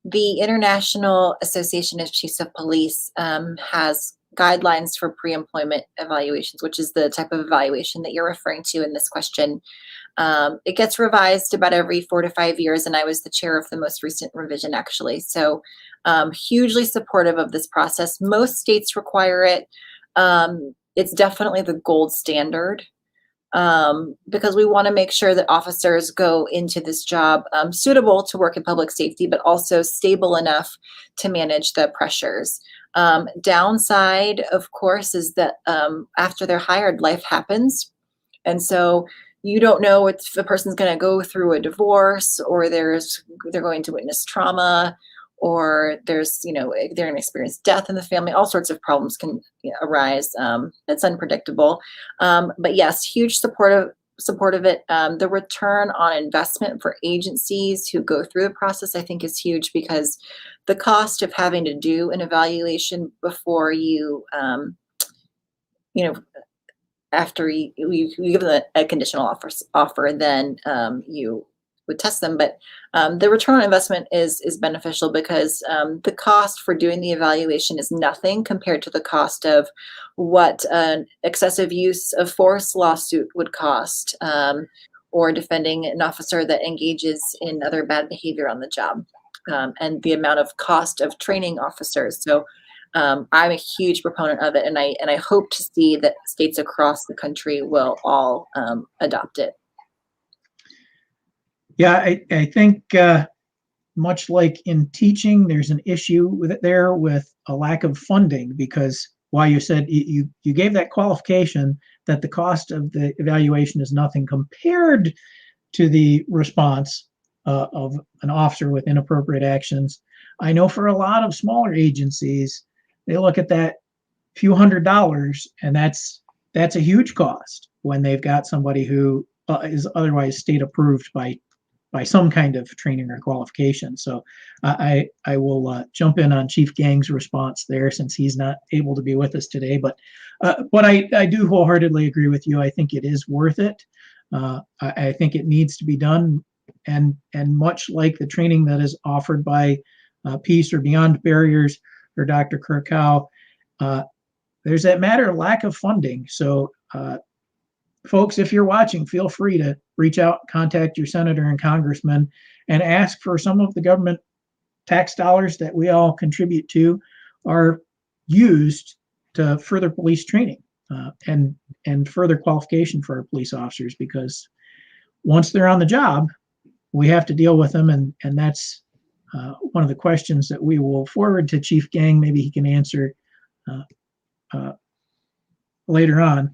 the International Association of Chiefs of Police has guidelines for pre-employment evaluations, which is the type of evaluation that you're referring to in this question. It gets revised about every 4 to 5 years, and I was the chair of the most recent revision, actually. So, hugely supportive of this process. Most states require it. It's definitely the gold standard. Because we want to make sure that officers go into this job suitable to work in public safety, but also stable enough to manage the pressures. Downside, of course, is that after they're hired, life happens. And so you don't know if the person's going to go through a divorce, or they're going to witness trauma, or there's, they're going to experience death in the family. All sorts of problems can arise. It's unpredictable. But yes, huge support of it. The return on investment for agencies who go through the process, I think, is huge, because the cost of having to do an evaluation before you, after you give them a conditional offer, then you would test them. But the return on investment is beneficial, because the cost for doing the evaluation is nothing compared to the cost of what an excessive use of force lawsuit would cost, or defending an officer that engages in other bad behavior on the job, and the amount of cost of training officers. So I'm a huge proponent of it, and I hope to see that states across the country will all adopt it. Yeah, I think much like in teaching, there's an issue with it there with a lack of funding, because while you said you gave that qualification that the cost of the evaluation is nothing compared to the response of an officer with inappropriate actions. I know for a lot of smaller agencies, they look at that few $100s, and that's a huge cost when they've got somebody who is otherwise state approved by some kind of training or qualification. So I will jump in on Chief Gang's response there, since he's not able to be with us today. But I do wholeheartedly agree with you. I think it is worth it. I think it needs to be done, and much like the training that is offered by P.E.A.C.E or Beyond Barriers or Dr. Kurakow, there's that matter of lack of funding. So folks, if you're watching, feel free to reach out, contact your senator and congressman, and ask for some of the government tax dollars that we all contribute to are used to further police training and further qualification for our police officers, because once they're on the job, we have to deal with them, and that's one of the questions that we will forward to Chief Gang. Maybe he can answer later on.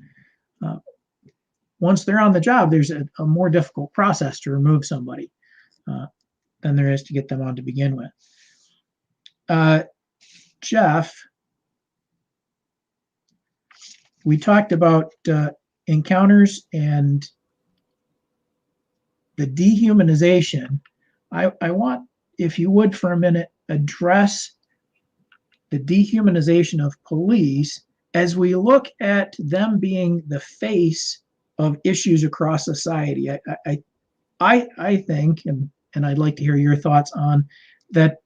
Once they're on the job, there's a more difficult process to remove somebody than there is to get them on to begin with. Jeff, we talked about encounters and the dehumanization. I want, if you would, for a minute, address the dehumanization of police as we look at them being the face of issues across society. I think, and I'd like to hear your thoughts on that,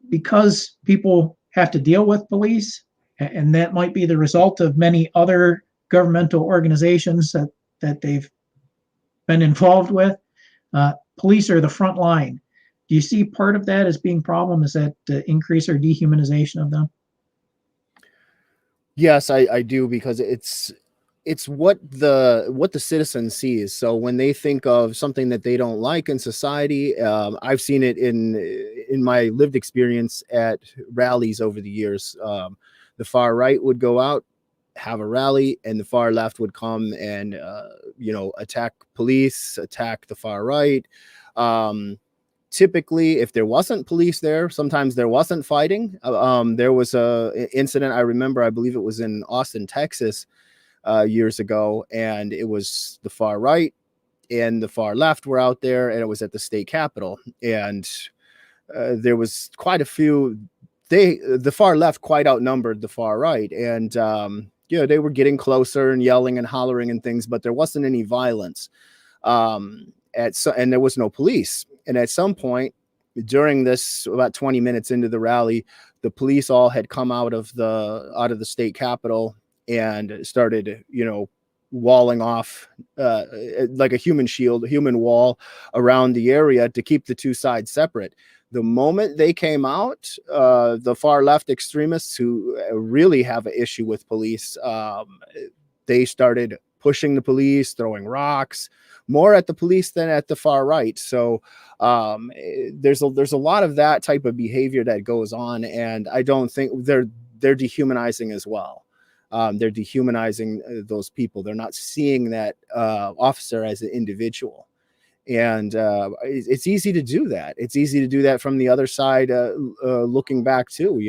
because people have to deal with police, and that might be the result of many other governmental organizations that they've been involved with. Police are the front line. Do you see part of that as being a problem? Is that increase or dehumanization of them? Yes, I do, because it's what the citizen sees. So when they think of something that they don't like in society, I've seen it in my lived experience at rallies over the years. The far right would go out, have a rally, and the far left would come and attack police, attack the far right. Typically, if there wasn't police there, sometimes there wasn't fighting. There was a incident I remember, I believe it was in Austin, Texas, years ago, and it was the far right and the far left were out there, and it was at the state capitol, and there was quite a few. The far left quite outnumbered the far right, and they were getting closer and yelling and hollering and things, but there wasn't any violence, and there was no police. And at some point during this, about 20 minutes into the rally, the police all had come out of the state capitol and started, walling off like a human shield, a human wall around the area to keep the two sides separate. The moment they came out, the far left extremists who really have an issue with police, they started pushing the police, throwing rocks, more at the police than at the far right. So there's a lot of that type of behavior that goes on, and I don't think they're dehumanizing as well. They're dehumanizing those people. They're not seeing that officer as an individual. And it's easy to do that. It's easy to do that from the other side, looking back too.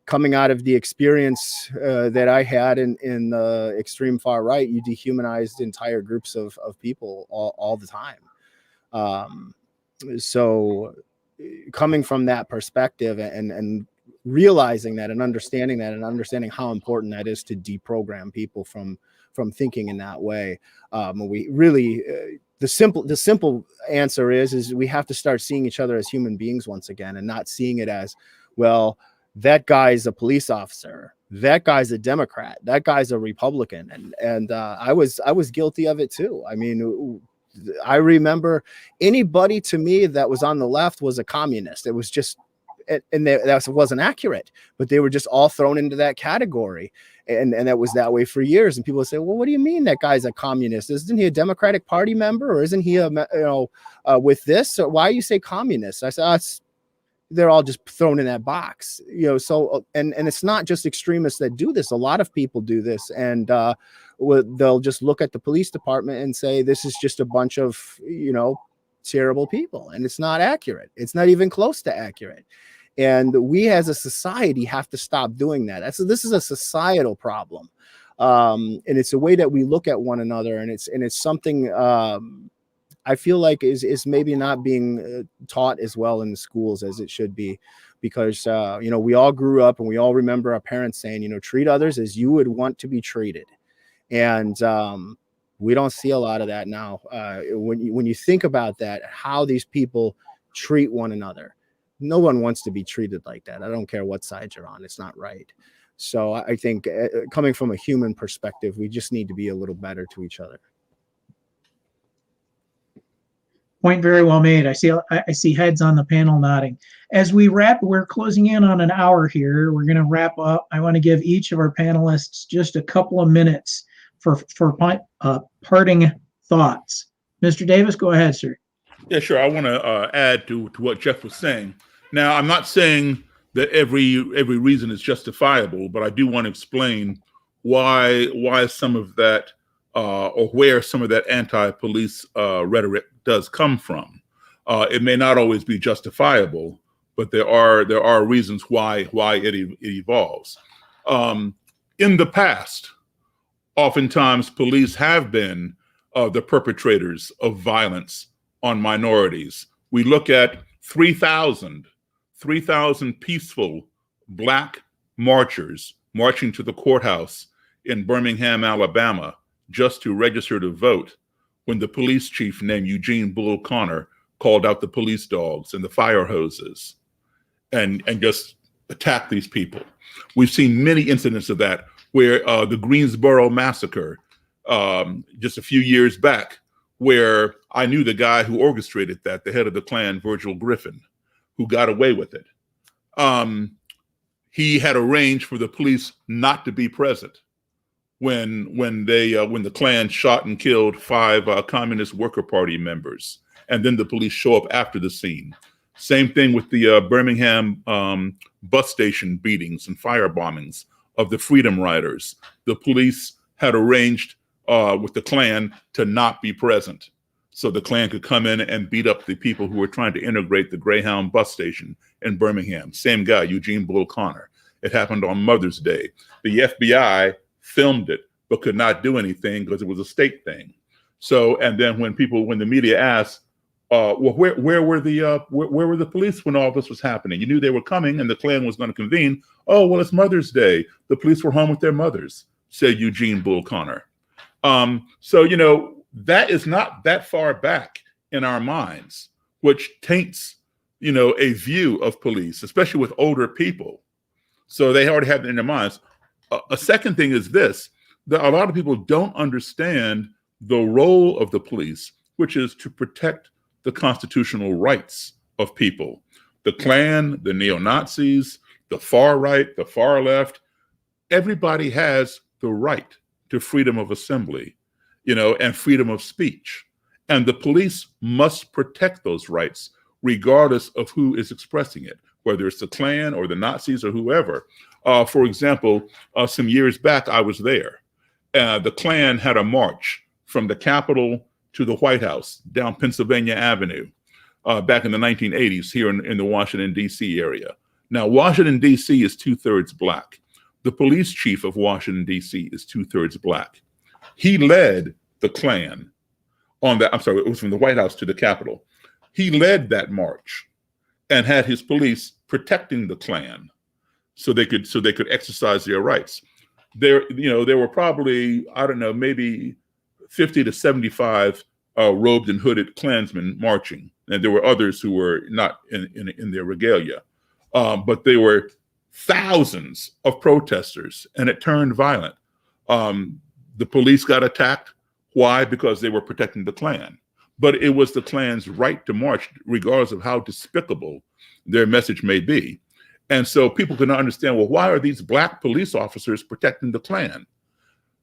Coming out of the experience that I had in the extreme far right, you dehumanized entire groups of people all the time. So coming from that perspective and realizing that and understanding how important that is to deprogram people from thinking in that way. We really, the simple answer is we have to start seeing each other as human beings once again, and not seeing it as, well, that guy's a police officer, that guy's a Democrat, that guy's a Republican. And I was guilty of it too. I mean, I remember anybody to me that was on the left was a communist. It was just that wasn't accurate, but they were just all thrown into that category. And that was that way for years. And people would say, well, what do you mean that guy's a communist? Isn't he a Democratic Party member, or isn't he with this? Or why you say communist? I said, they're all just thrown in that box, so, and it's not just extremists that do this. A lot of people do this, and they'll just look at the police department and say, this is just a bunch of, terrible people. And it's not accurate. It's not even close to accurate. And we as a society have to stop doing that. This is a societal problem. And it's a way that we look at one another. And it's something I feel like is maybe not being taught as well in the schools as it should be, because, we all grew up and we all remember our parents saying, treat others as you would want to be treated. And we don't see a lot of that now. When you think about that, how these people treat one another, no one wants to be treated like that. I don't care what side you're on. It's not right. So I think coming from a human perspective, we just need to be a little better to each other. Point very well made. I see heads on the panel nodding. As we wrap, we're closing in on an hour here. We're going to wrap up. I want to give each of our panelists just a couple of minutes for parting thoughts. Mr. Davis, go ahead, sir. Yeah, sure. I want to add to what Jeff was saying. Now, I'm not saying that every reason is justifiable, but I do want to explain why some of that or where some of that anti-police rhetoric does come from. It may not always be justifiable, but there are reasons why it evolves. In the past, oftentimes police have been the perpetrators of violence on minorities. We look at 3,000 peaceful Black marchers marching to the courthouse in Birmingham, Alabama, just to register to vote, when the police chief named Eugene Bull Connor called out the police dogs and the fire hoses and just attacked these people. We've seen many incidents of that, where the Greensboro massacre just a few years back, where I knew the guy who orchestrated that, the head of the Klan, Virgil Griffin, who got away with it. He had arranged for the police not to be present when the Klan shot and killed 5 Communist Worker Party members, and then the police show up after the scene. Same thing with the Birmingham bus station beatings and fire bombings of the Freedom Riders. The police had arranged with the Klan to not be present, so the Klan could come in and beat up the people who were trying to integrate the Greyhound bus station in Birmingham. Same guy, Eugene Bull Connor. It happened on Mother's Day. The FBI filmed it, but could not do anything because it was a state thing. So, and then when the media asked, well, where were the police when all this was happening? You knew they were coming and the Klan was going to convene. Oh, well, it's Mother's Day. The police were home with their mothers, said Eugene Bull Connor. So, that is not that far back in our minds, which taints, a view of police, especially with older people. So they already have it in their minds. A second thing is this, that a lot of people don't understand the role of the police, which is to protect the constitutional rights of people. The Klan, the neo-Nazis, the far right, the far left, everybody has the right to freedom of assembly, and freedom of speech. And the police must protect those rights, regardless of who is expressing it, whether it's the Klan or the Nazis or whoever. For example, some years back, I was there. The Klan had a march from the Capitol to the White House down Pennsylvania Avenue back in the 1980s here in the Washington, D.C. area. Now, Washington, D.C. is 2/3 Black. The police chief of Washington, D.C. is 2/3 Black. He led the Klan on that. I'm sorry, it was from the White House to the Capitol. He led that march and had his police protecting the Klan so they could exercise their rights. There were probably, I don't know, maybe 50 to 75 robed and hooded Klansmen marching, and there were others who were not in their regalia. But there were thousands of protesters, and it turned violent. The police got attacked. Why? Because they were protecting the Klan. But it was the Klan's right to march, regardless of how despicable their message may be. And so people can understand, well, why are these Black police officers protecting the Klan?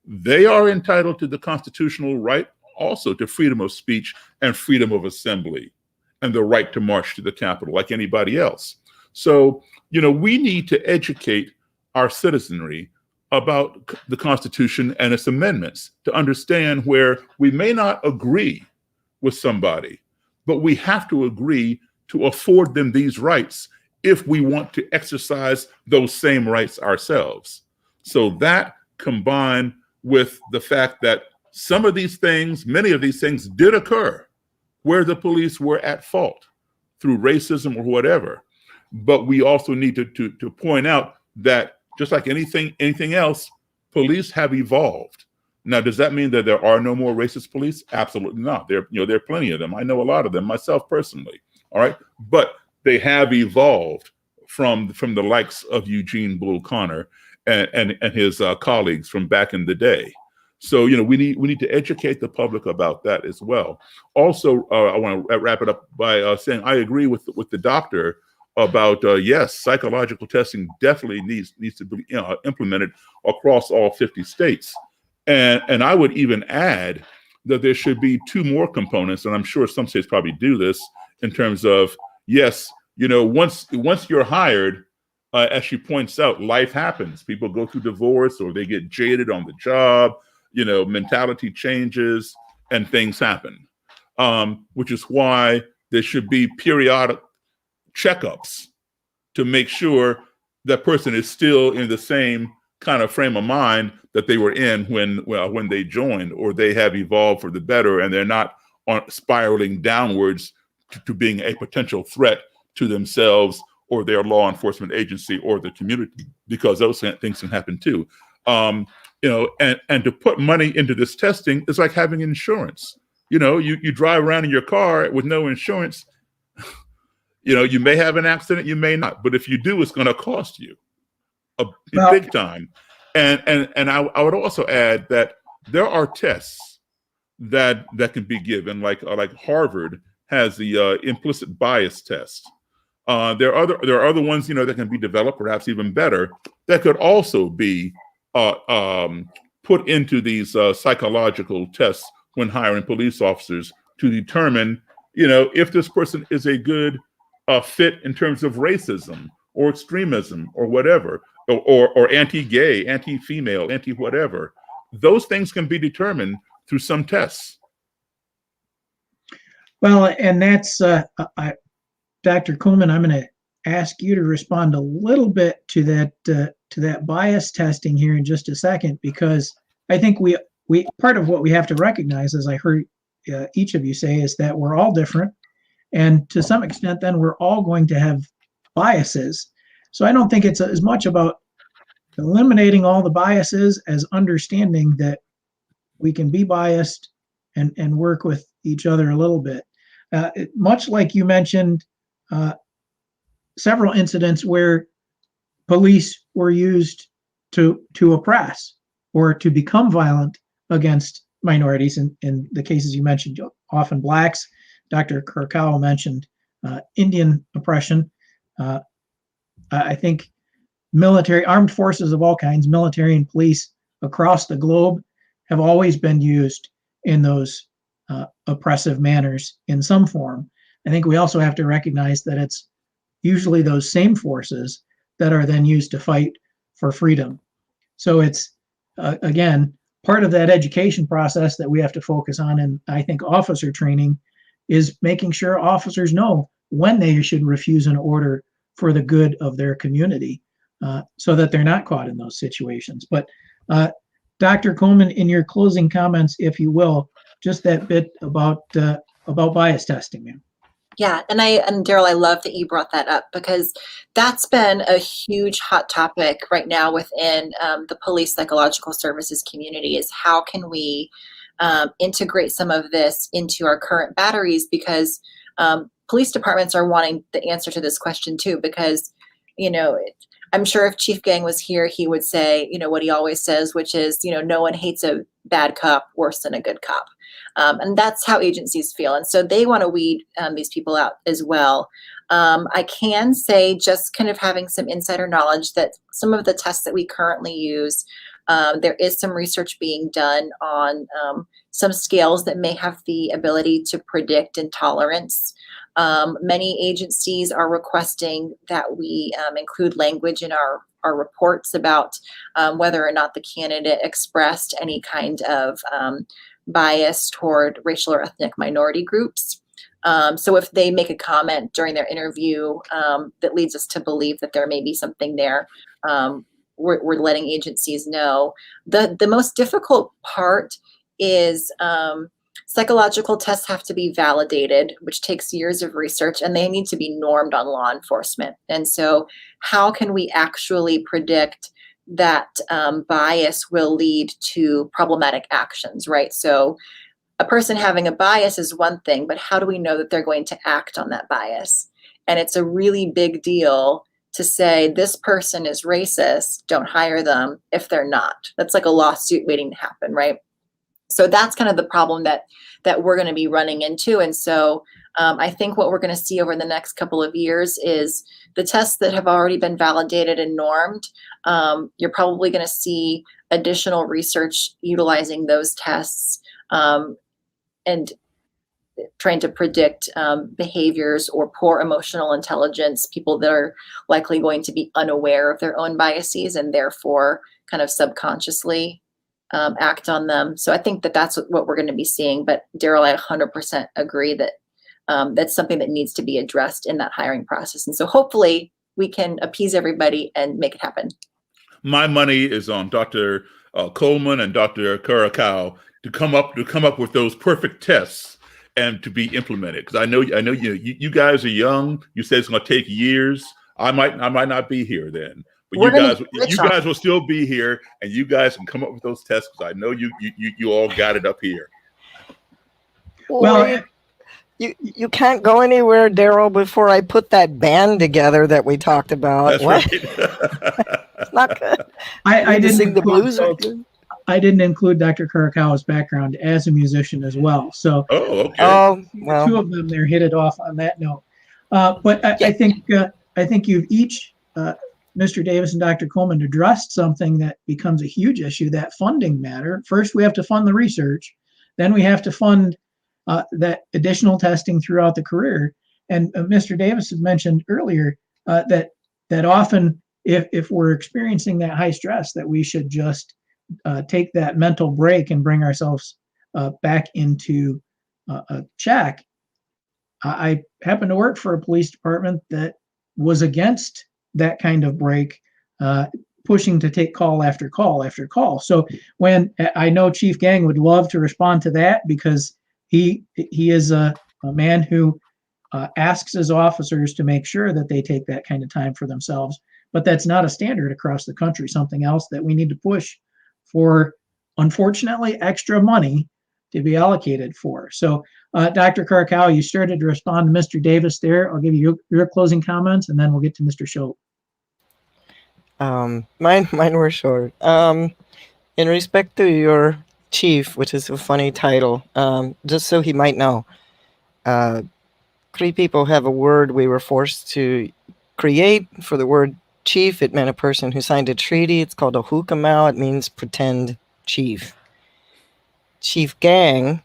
They are entitled to the constitutional right also to freedom of speech and freedom of assembly and the right to march to the Capitol like anybody else. So, we need to educate our citizenry about the Constitution and its amendments to understand where we may not agree with somebody, but we have to agree to afford them these rights if we want to exercise those same rights ourselves. So that combined with the fact that some of these things, many of these things did occur where the police were at fault through racism or whatever. But we also need to point out that just like anything else, police have evolved. Now, does that mean that there are no more racist police? Absolutely not. There are plenty of them. I know a lot of them myself personally. All right, but they have evolved from the likes of Eugene Bull Connor and his colleagues from back in the day. So we need to educate the public about that as well. Also, I want to wrap it up by saying I agree with the doctor about yes, psychological testing definitely needs to be implemented across all 50 states, and I would even add that there should be 2 more components, and I'm sure some states probably do this in terms of yes, once you're hired, as she points out, life happens. People go through divorce or they get jaded on the job. Mentality changes and things happen, which is why there should be periodic checkups to make sure that person is still in the same kind of frame of mind that they were in when they joined, or they have evolved for the better and they're not spiraling downwards to being a potential threat to themselves or their law enforcement agency or the community, because those things can happen too. And to put money into this testing is like having insurance. You drive around in your car with no insurance. You may have an accident, you may not, but if you do, it's going to cost you big time. And I would also add that there are tests that can be given, like Harvard has the implicit bias test. There are other ones that can be developed, perhaps even better, that could also be put into these psychological tests when hiring police officers to determine if this person is a good fit in terms of racism or extremism or whatever, or anti-gay, anti-female, anti-whatever. Those things can be determined through some tests. Well, and that's Dr. Kuhlman, I'm going to ask you to respond a little bit to that bias testing here in just a second, because I think we part of what we have to recognize, as I heard each of you say, is that we're all different, and to some extent, then we're all going to have biases. So I don't think it's as much about eliminating all the biases as understanding that we can be biased and work with each other a little bit. Much like you mentioned, several incidents where police were used to oppress or to become violent against minorities. In the cases you mentioned, often blacks. Dr. Kurakow mentioned Indian oppression. I think military, armed forces of all kinds, military and police across the globe have always been used in those oppressive manners in some form. I think we also have to recognize that it's usually those same forces that are then used to fight for freedom. So it's, again, part of that education process that we have to focus on, and I think officer training is making sure officers know when they should refuse an order for the good of their community, so that they're not caught in those situations. But Dr. Kuhlman, in your closing comments, if you will, just that bit about bias testing, ma'am. Yeah, and Darryl, I love that you brought that up, because that's been a huge hot topic right now within the police psychological services community, is how can we integrate some of this into our current batteries, because police departments are wanting the answer to this question too, because, I'm sure if Chief Gang was here, he would say, what he always says, which is, no one hates a bad cop worse than a good cop. And that's how agencies feel. And so they want to weed these people out as well. I can say, just kind of having some insider knowledge, that some of the tests that we currently use, there is some research being done on some scales that may have the ability to predict intolerance. Many agencies are requesting that we include language in our reports about whether or not the candidate expressed any kind of bias toward racial or ethnic minority groups. So if they make a comment during their interview that leads us to believe that there may be something there, we're letting agencies know. The most difficult part is psychological tests have to be validated, which takes years of research, and they need to be normed on law enforcement. And so how can we actually predict that bias will lead to problematic actions, right? So a person having a bias is one thing, but how do we know that they're going to act on that bias? And it's a really big deal to say this person is racist, don't hire them, if they're not. That's like a lawsuit waiting to happen, right? So that's kind of the problem that we're going to be running into. And so I think what we're going to see over the next couple of years is the tests that have already been validated and normed. You're probably going to see additional research utilizing those tests and trying to predict behaviors or poor emotional intelligence, people that are likely going to be unaware of their own biases and therefore kind of subconsciously act on them. So I think that that's what we're going to be seeing. But Darryl, I 100% agree that that's something that needs to be addressed in that hiring process. And so hopefully we can appease everybody and make it happen. My money is on Dr. Kuhlman and Dr. Kurakow to come up with those perfect tests and to be implemented. Because I know you guys are young. You said it's going to take years. I might not be here then, but you guys will still be here, and you guys can come up with those tests because I know you all got it up here. Well, you can't go anywhere, Darryl, before I put that band together that we talked about. That's what? right. It's not good. I didn't sing the blues. I didn't include Dr. Kurakow's background as a musician as well. So, okay. Well, two of them there hit it off on that note. But I think you've each, Mr. Davis and Dr. Kuhlman, addressed something that becomes a huge issue, that funding matter. First, we have to fund the research. Then we have to fund that additional testing throughout the career. And Mr. Davis had mentioned earlier that often if we're experiencing that high stress, that we should just take that mental break and bring ourselves back into a check. I happen to work for a police department that was against that kind of break, pushing to take call after call after call. So when I know Chief Gang would love to respond to that, because he is a man who asks his officers to make sure that they take that kind of time for themselves. But that's not a standard across the country, something else that we need to push for, unfortunately, extra money to be allocated for. So, Dr. Kurakow, you started to respond to Mr. Davis there. I'll give you your closing comments, and then we'll get to Mr. Shope. Mine were short. In respect to your chief, which is a funny title, just so he might know, Cree people have a word we were forced to create for the word chief. It meant a person who signed a treaty. It's called a hukamau. It means pretend chief. Chief Gang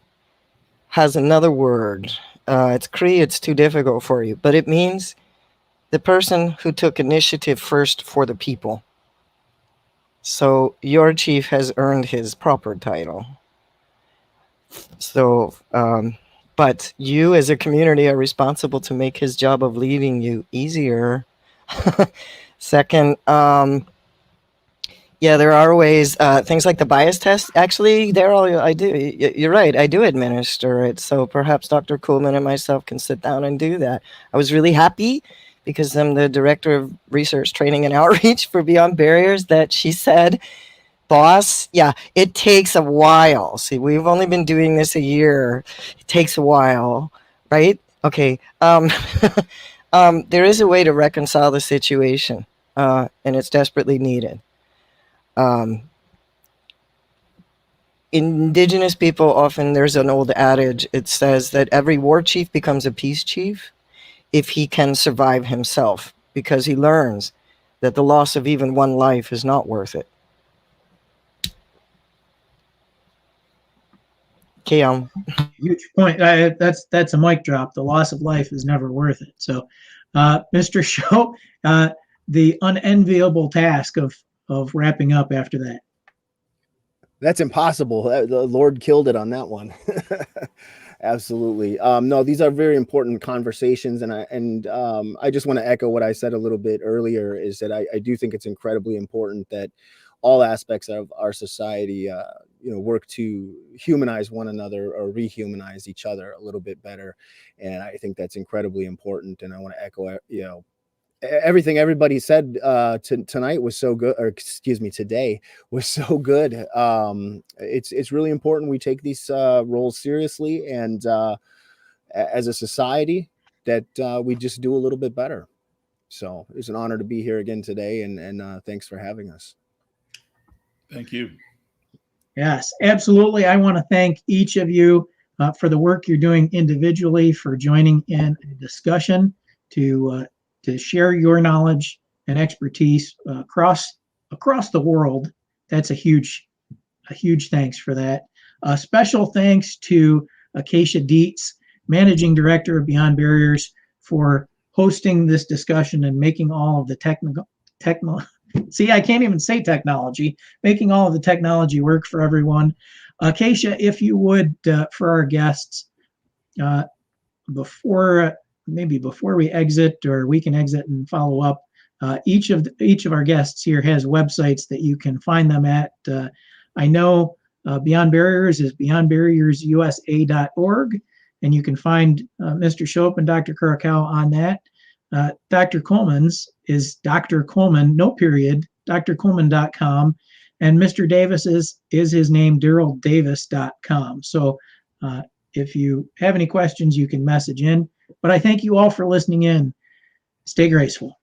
has another word. It's Cree. It's too difficult for you, but it means the person who took initiative first for the people. So your chief has earned his proper title. So, but you as a community are responsible to make his job of leading you easier. Second, yeah, there are ways, things like the bias test. Actually, Darryl, I do. You're right. I do administer it. So perhaps Dr. Kuhlman and myself can sit down and do that. I was really happy because I'm the director of research, training, and outreach for Beyond Barriers, that she said, boss, yeah, it takes a while. See, we've only been doing this a year. It takes a while, right? Okay. There is a way to reconcile the situation, and it's desperately needed. Indigenous people, often there's an old adage, it says that every war chief becomes a peace chief. if he can survive himself, because he learns that the loss of even one life is not worth it. Keon. Huge point. That's a mic drop. The loss of life is never worth it. So, Mr. Shope, the unenviable task of wrapping up after that. That's impossible. The Lord killed it on that one. Absolutely. No, these are very important conversations, and I just want to echo what I said a little bit earlier, is that I do think it's incredibly important that all aspects of our society, work to humanize one another or rehumanize each other a little bit better. And I think that's incredibly important. And I want to echo, everything everybody said tonight was so good, or excuse me, today was so good. It's really important we take these roles seriously, and as a society that we just do a little bit better. So it's an honor to be here again today, and thanks for having us. Thank you. Yes, absolutely. I want to thank each of you for the work you're doing individually, for joining in a discussion to share your knowledge and expertise across the world. That's a huge thanks for that. Special thanks to Acacia Dietz, Managing Director of Beyond Barriers, for hosting this discussion and making all of the technical see, I can't even say technology, making all of the technology work for everyone. Acacia, if you would, for our guests, before we exit, or we can exit and follow up, each of our guests here has websites that you can find them at. I know Beyond Barriers is beyondbarriersusa.org, and you can find Mr. Shope and Dr. Kurakow on that. Dr. Kuhlman's is Dr. Kuhlman, no period, drkuhlman.com. And Mr. Davis's is his name, DarrylDavis.com. So if you have any questions, you can message in. But I thank you all for listening in. Stay graceful.